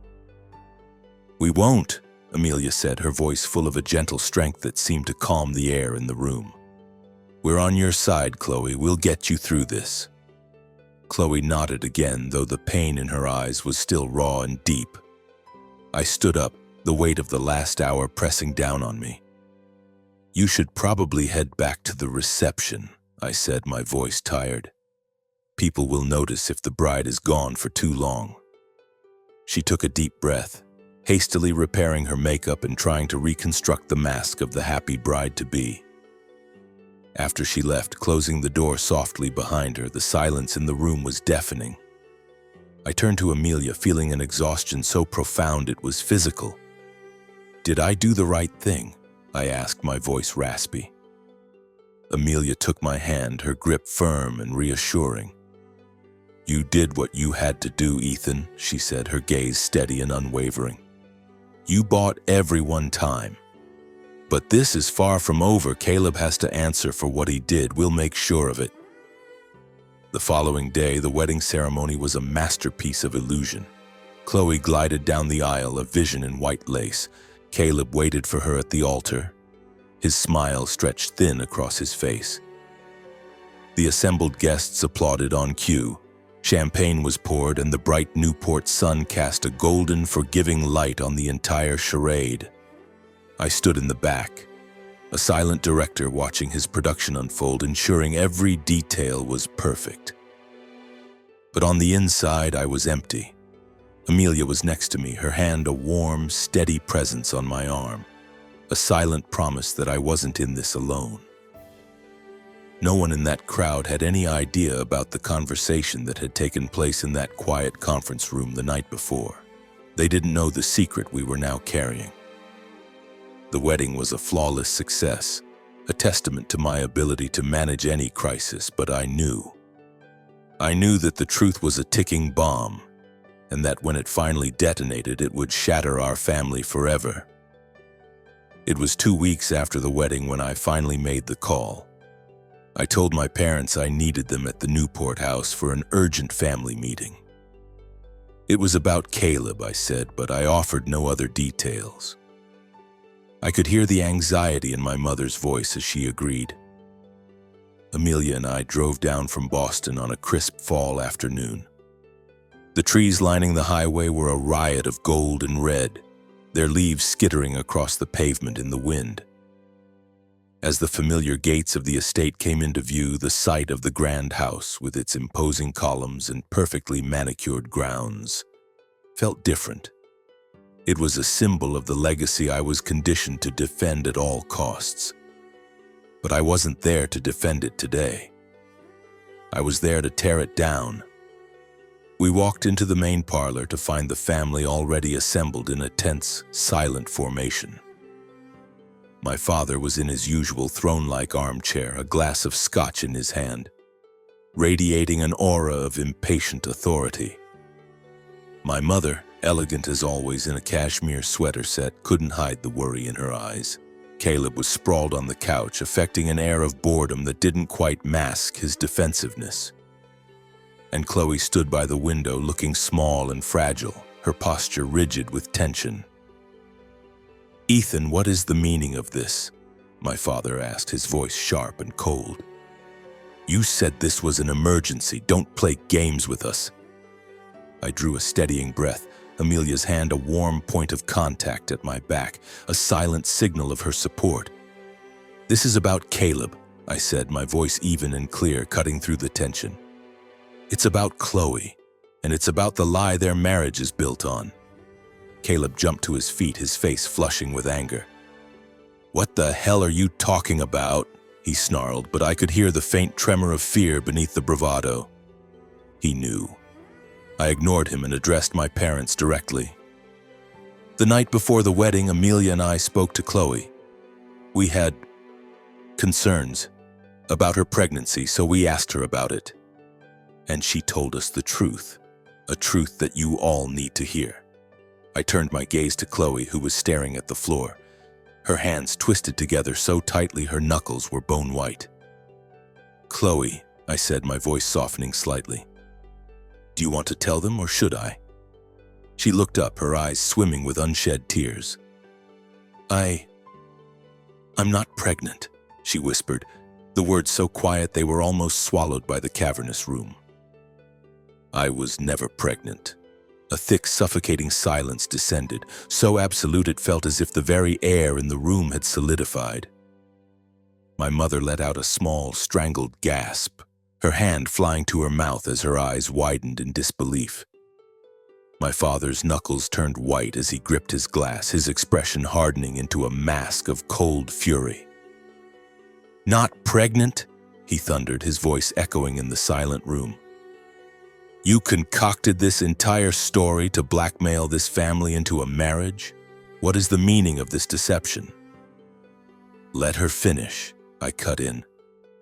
"We won't," Amelia said, her voice full of a gentle strength that seemed to calm the air in the room. "We're on your side, Chloe. We'll get you through this." Chloe nodded again, though the pain in her eyes was still raw and deep. I stood up, the weight of the last hour pressing down on me. "You should probably head back to the reception," I said, my voice tired. "People will notice if the bride is gone for too long." She took a deep breath, hastily repairing her makeup and trying to reconstruct the mask of the happy bride-to-be. After she left, closing the door softly behind her, the silence in the room was deafening. I turned to Amelia, feeling an exhaustion so profound it was physical. "Did I do the right thing?" I asked, my voice raspy. Amelia took my hand, her grip firm and reassuring. "You did what you had to do, Ethan," she said, her gaze steady and unwavering. "You bought everyone time. But this is far from over. Caleb has to answer for what he did. We'll make sure of it." The following day, the wedding ceremony was a masterpiece of illusion. Chloe glided down the aisle, a vision in white lace. Caleb waited for her at the altar, his smile stretched thin across his face. The assembled guests applauded on cue. Champagne was poured, and the bright Newport sun cast a golden, forgiving light on the entire charade. I stood in the back, a silent director watching his production unfold, ensuring every detail was perfect. But on the inside, I was empty. Amelia was next to me, her hand a warm, steady presence on my arm, a silent promise that I wasn't in this alone. No one in that crowd had any idea about the conversation that had taken place in that quiet conference room the night before. They didn't know the secret we were now carrying. The wedding was a flawless success, a testament to my ability to manage any crisis, but I knew that the truth was a ticking bomb, and that when it finally detonated, it would shatter our family forever. It was 2 weeks after the wedding when I finally made the call. I told my parents I needed them at the Newport house for an urgent family meeting. It was about Caleb, I said, but I offered no other details. I could hear the anxiety in my mother's voice as she agreed. Amelia and I drove down from Boston on a crisp fall afternoon. The trees lining the highway were a riot of gold and red, their leaves skittering across the pavement in the wind. As the familiar gates of the estate came into view, the sight of the grand house with its imposing columns and perfectly manicured grounds felt different. It was a symbol of the legacy I was conditioned to defend at all costs. But I wasn't there to defend it today. I was there to tear it down. We walked into the main parlor to find the family already assembled in a tense, silent formation. My father was in his usual throne-like armchair, a glass of scotch in his hand, radiating an aura of impatient authority. My mother, elegant as always in a cashmere sweater set, couldn't hide the worry in her eyes. Caleb was sprawled on the couch, affecting an air of boredom that didn't quite mask his defensiveness. And Chloe stood by the window, looking small and fragile, her posture rigid with tension. "Ethan, what is the meaning of this?" my father asked, his voice sharp and cold. "You said this was an emergency. Don't play games with us." I drew a steadying breath, Amelia's hand a warm point of contact at my back, a silent signal of her support. "This is about Caleb," I said, my voice even and clear, cutting through the tension. "It's about Chloe, and it's about the lie their marriage is built on." Caleb jumped to his feet, his face flushing with anger. "What the hell are you talking about?" he snarled, but I could hear the faint tremor of fear beneath the bravado. He knew. I ignored him and addressed my parents directly. "The night before the wedding, Amelia and I spoke to Chloe. We had concerns about her pregnancy, so we asked her about it. And she told us the truth, a truth that you all need to hear." I turned my gaze to Chloe, who was staring at the floor, her hands twisted together so tightly her knuckles were bone white. "Chloe," I said, my voice softening slightly, "do you want to tell them, or should I?" She looked up, her eyes swimming with unshed tears. I'm not pregnant," she whispered, the words so quiet they were almost swallowed by the cavernous room. "I was never pregnant." A thick, suffocating silence descended, so absolute it felt as if the very air in the room had solidified. My mother let out a small, strangled gasp, her hand flying to her mouth as her eyes widened in disbelief. My father's knuckles turned white as he gripped his glass, his expression hardening into a mask of cold fury. "Not pregnant?" he thundered, his voice echoing in the silent room. "You concocted this entire story to blackmail this family into a marriage? What is the meaning of this deception?" "Let her finish," I cut in,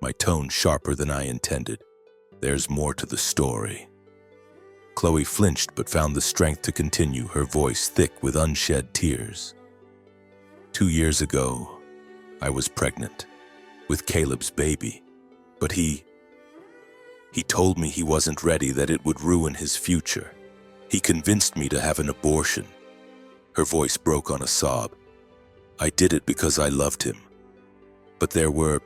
my tone sharper than I intended. "There's more to the story." Chloe flinched but found the strength to continue, her voice thick with unshed tears. 2 years ago, I was pregnant with Caleb's baby, but he told me he wasn't ready, that it would ruin his future. He convinced me to have an abortion. Her voice broke on a sob. "I did it because I loved him. But there were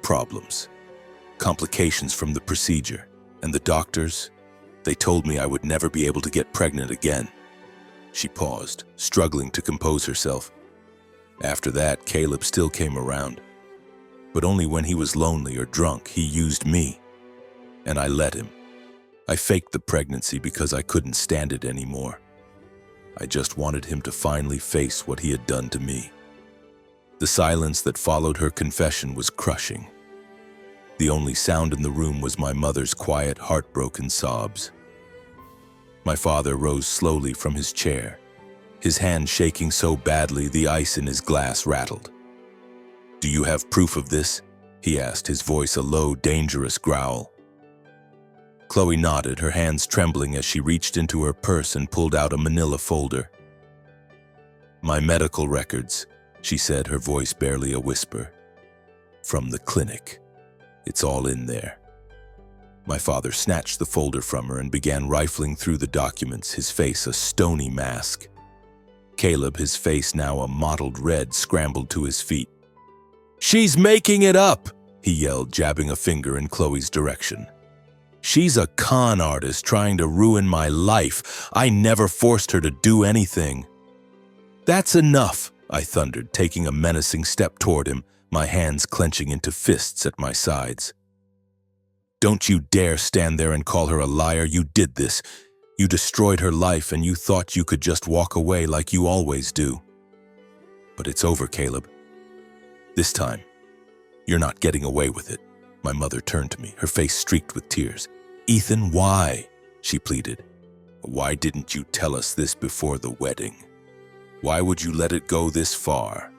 problems, complications from the procedure, and the doctors, they told me I would never be able to get pregnant again." She paused, struggling to compose herself. "After that, Caleb still came around, but only when he was lonely or drunk. He used me, and I let him. I faked the pregnancy because I couldn't stand it anymore. I just wanted him to finally face what he had done to me." The silence that followed her confession was crushing. The only sound in the room was my mother's quiet, heartbroken sobs. My father rose slowly from his chair, his hand shaking so badly the ice in his glass rattled. "Do you have proof of this?" he asked, his voice a low, dangerous growl. Chloe nodded, her hands trembling as she reached into her purse and pulled out a manila folder. "My medical records," she said, her voice barely a whisper. "From the clinic. It's all in there." My father snatched the folder from her and began rifling through the documents, his face a stony mask. Caleb, his face now a mottled red, scrambled to his feet. "She's making it up!" he yelled, jabbing a finger in Chloe's direction. "She's a con artist trying to ruin my life. I never forced her to do anything." "That's enough," I thundered, taking a menacing step toward him, my hands clenching into fists at my sides. "Don't you dare stand there and call her a liar. You did this. You destroyed her life and you thought you could just walk away like you always do. But it's over, Caleb. This time, you're not getting away with it." My mother turned to me, her face streaked with tears. "Ethan, why?" she pleaded. "Why didn't you tell us this before the wedding? Why would you let it go this far?"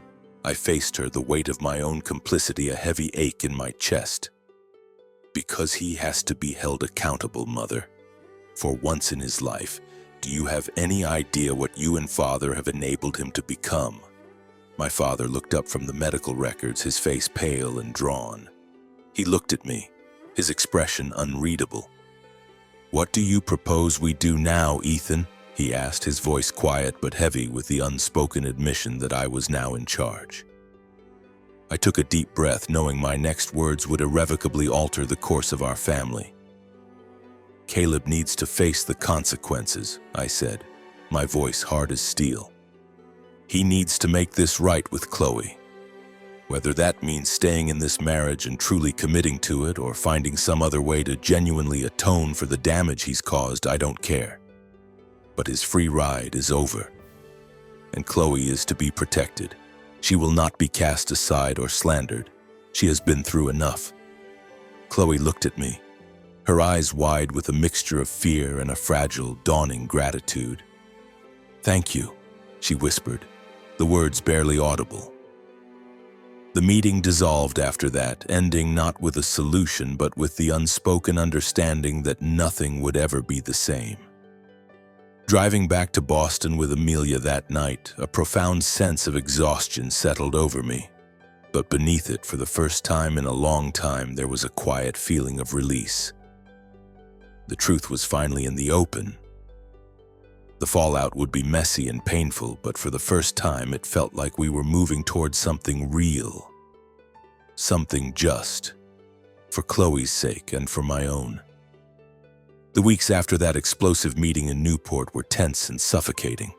I faced her, the weight of my own complicity a heavy ache in my chest. "Because he has to be held accountable, Mother. For once in his life, do you have any idea what you and Father have enabled him to become?" My father looked up from the medical records, his face pale and drawn. He looked at me, his expression unreadable. "What do you propose we do now, Ethan?" he asked, his voice quiet but heavy with the unspoken admission that I was now in charge. I took a deep breath, knowing my next words would irrevocably alter the course of our family. "Caleb needs to face the consequences," I said, my voice hard as steel. "He needs to make this right with Chloe. Whether that means staying in this marriage and truly committing to it or finding some other way to genuinely atone for the damage he's caused, I don't care. But his free ride is over, and Chloe is to be protected. She will not be cast aside or slandered. She has been through enough." Chloe looked at me, her eyes wide with a mixture of fear and a fragile, dawning gratitude. "Thank you," she whispered, the words barely audible. The meeting dissolved after that, ending not with a solution but with the unspoken understanding that nothing would ever be the same. Driving back to Boston with Amelia that night, a profound sense of exhaustion settled over me. But beneath it, for the first time in a long time, there was a quiet feeling of release. The truth was finally in the open. The fallout would be messy and painful, but for the first time it felt like we were moving towards something real. Something just. For Chloe's sake and for my own. The weeks after that explosive meeting in Newport were tense and suffocating.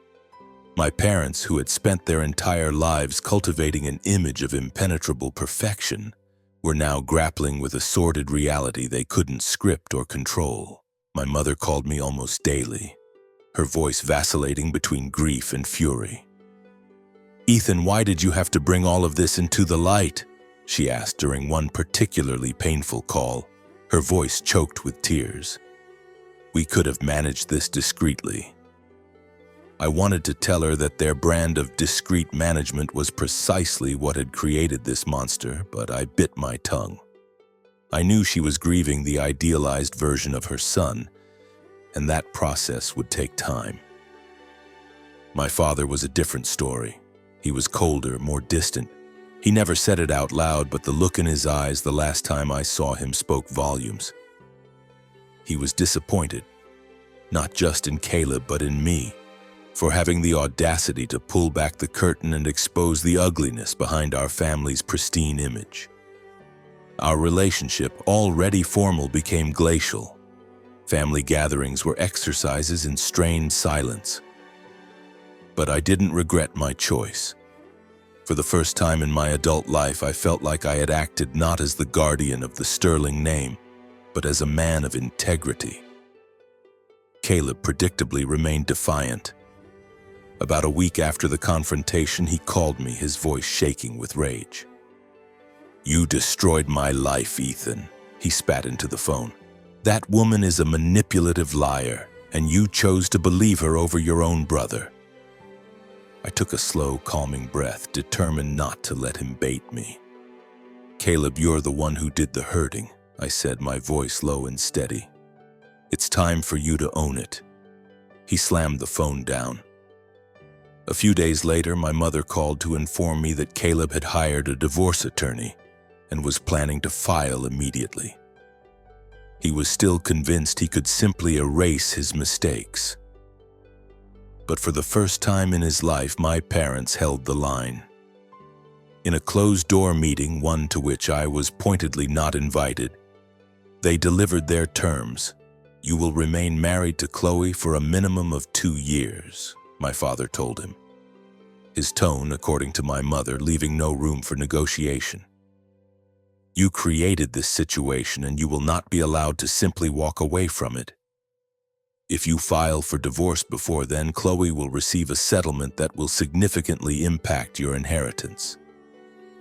My parents, who had spent their entire lives cultivating an image of impenetrable perfection, were now grappling with a sordid reality they couldn't script or control. My mother called me almost daily, her voice vacillating between grief and fury. "Ethan, why did you have to bring all of this into the light?" she asked during one particularly painful call, her voice choked with tears. "We could have managed this discreetly." I wanted to tell her that their brand of discreet management was precisely what had created this monster, but I bit my tongue. I knew she was grieving the idealized version of her son, and that process would take time. My father was a different story. He was colder, more distant. He never said it out loud, but the look in his eyes the last time I saw him spoke volumes. He was disappointed, not just in Caleb, but in me, for having the audacity to pull back the curtain and expose the ugliness behind our family's pristine image. Our relationship, already formal, became glacial. Family gatherings were exercises in strained silence. But I didn't regret my choice. For the first time in my adult life, I felt like I had acted not as the guardian of the sterling name, but as a man of integrity. Caleb predictably remained defiant. About a week after the confrontation, he called me, his voice shaking with rage. "You destroyed my life, Ethan," he spat into the phone. "That woman is a manipulative liar, and you chose to believe her over your own brother." I took a slow, calming breath, determined not to let him bait me. "Caleb, you're the one who did the hurting," I said, my voice low and steady. "It's time for you to own it." He slammed the phone down. A few days later, my mother called to inform me that Caleb had hired a divorce attorney and was planning to file immediately. He was still convinced he could simply erase his mistakes. But for the first time in his life, my parents held the line. In a closed-door meeting, one to which I was pointedly not invited, they delivered their terms. "You will remain married to Chloe for a minimum of 2 years," my father told him. his tone, according to my mother, leaving no room for negotiation. You created this situation and you will not be allowed to simply walk away from it. If you file for divorce before then, Chloe will receive a settlement that will significantly impact your inheritance.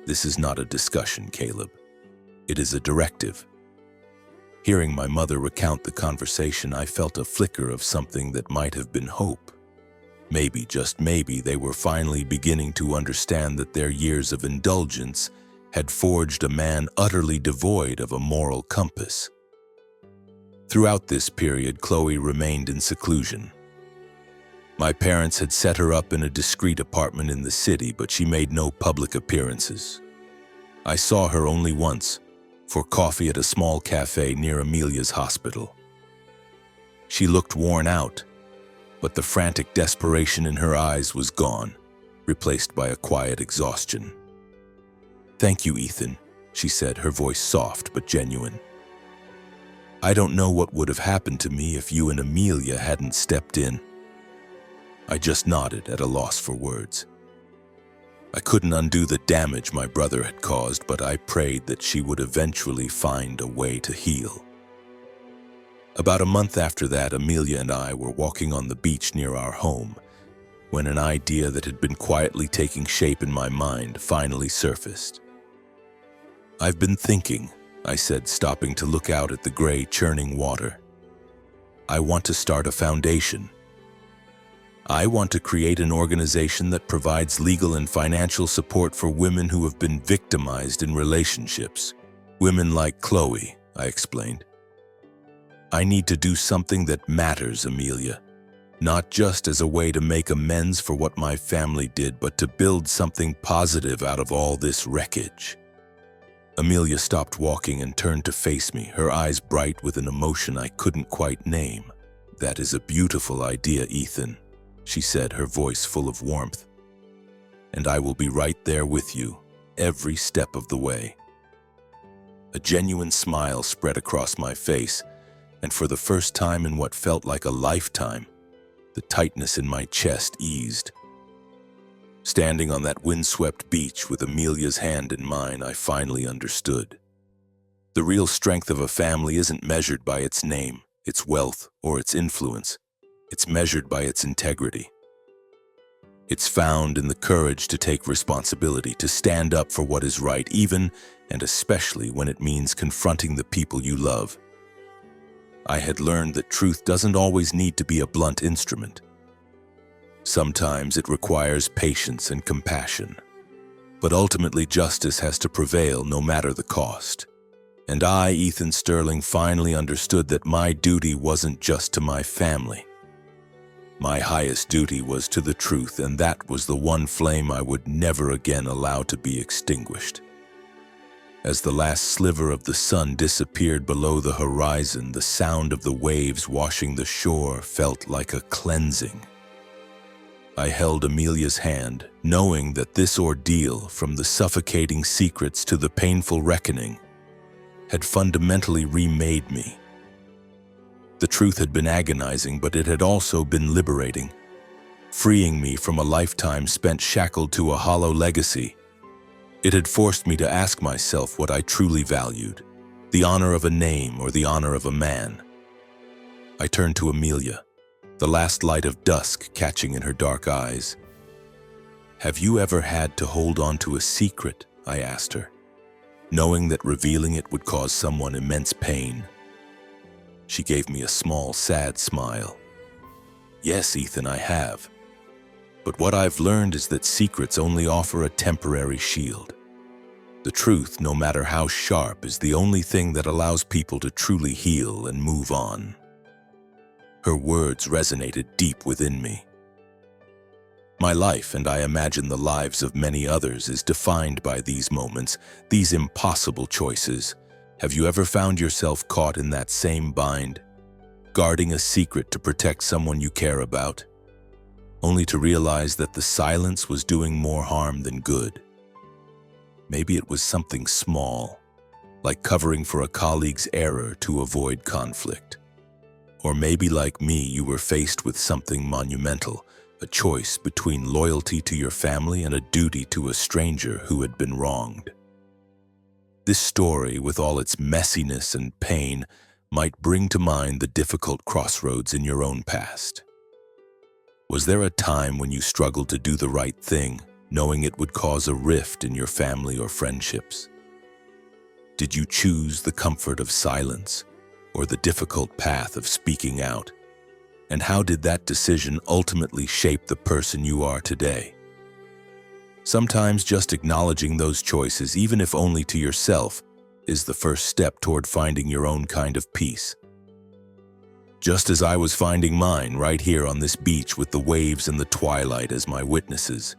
This is not a discussion, Caleb. It is a directive. Hearing my mother recount the conversation, I felt a flicker of something that might have been hope. Maybe, just maybe, they were finally beginning to understand that their years of indulgence had forged a man utterly devoid of a moral compass. Throughout this period, Chloe remained in seclusion. My parents had set her up in a discreet apartment in the city, but she made no public appearances. I saw her only once, for coffee at a small cafe near Amelia's hospital. She looked worn out, but the frantic desperation in her eyes was gone, replaced by a quiet exhaustion. "Thank you, Ethan," she said, her voice soft but genuine. "I don't know what would have happened to me if you and Amelia hadn't stepped in." I just nodded, at a loss for words. I couldn't undo the damage my brother had caused, but I prayed that she would eventually find a way to heal. About a month after that, Amelia and I were walking on the beach near our home when an idea that had been quietly taking shape in my mind finally surfaced. "I've been thinking," I said, stopping to look out at the gray, churning water. "I want to start a foundation. I want to create an organization that provides legal and financial support for women who have been victimized in relationships. Women like Chloe," I explained. "I need to do something that matters, Amelia. Not just as a way to make amends for what my family did, but to build something positive out of all this wreckage." Amelia stopped walking and turned to face me, her eyes bright with an emotion I couldn't quite name. "That is a beautiful idea, Ethan," she said, her voice full of warmth. "And I will be right there with you, every step of the way." A genuine smile spread across my face, and for the first time in what felt like a lifetime, the tightness in my chest eased. Standing on that windswept beach with Amelia's hand in mine, I finally understood. The real strength of a family isn't measured by its name, its wealth, or its influence. It's measured by its integrity. It's found in the courage to take responsibility, to stand up for what is right, even and especially when it means confronting the people you love. I had learned that truth doesn't always need to be a blunt instrument. Sometimes it requires patience and compassion. But ultimately, justice has to prevail no matter the cost. And I, Ethan Sterling, finally understood that my duty wasn't just to my family. My highest duty was to the truth, and that was the one flame I would never again allow to be extinguished. As the last sliver of the sun disappeared below the horizon, the sound of the waves washing the shore felt like a cleansing. I held Amelia's hand, knowing that this ordeal, from the suffocating secrets to the painful reckoning, had fundamentally remade me. The truth had been agonizing, but it had also been liberating, freeing me from a lifetime spent shackled to a hollow legacy. It had forced me to ask myself what I truly valued, the honor of a name or the honor of a man. I turned to Amelia, the last light of dusk catching in her dark eyes. "Have you ever had to hold on to a secret?" I asked her, knowing that revealing it would cause someone immense pain. She gave me a small, sad smile. "Yes, Ethan, I have. But what I've learned is that secrets only offer a temporary shield. The truth, no matter how sharp, is the only thing that allows people to truly heal and move on." Her words resonated deep within me. My life, and I imagine the lives of many others, is defined by these moments, these impossible choices. Have you ever found yourself caught in that same bind, guarding a secret to protect someone you care about, only to realize that the silence was doing more harm than good? Maybe it was something small, like covering for a colleague's error to avoid conflict. Or maybe, like me, you were faced with something monumental, a choice between loyalty to your family and a duty to a stranger who had been wronged. This story, with all its messiness and pain, might bring to mind the difficult crossroads in your own past. Was there a time when you struggled to do the right thing, knowing it would cause a rift in your family or friendships? Did you choose the comfort of silence or the difficult path of speaking out? And how did that decision ultimately shape the person you are today? Sometimes just acknowledging those choices, even if only to yourself, is the first step toward finding your own kind of peace. Just as I was finding mine right here on this beach with the waves and the twilight as my witnesses,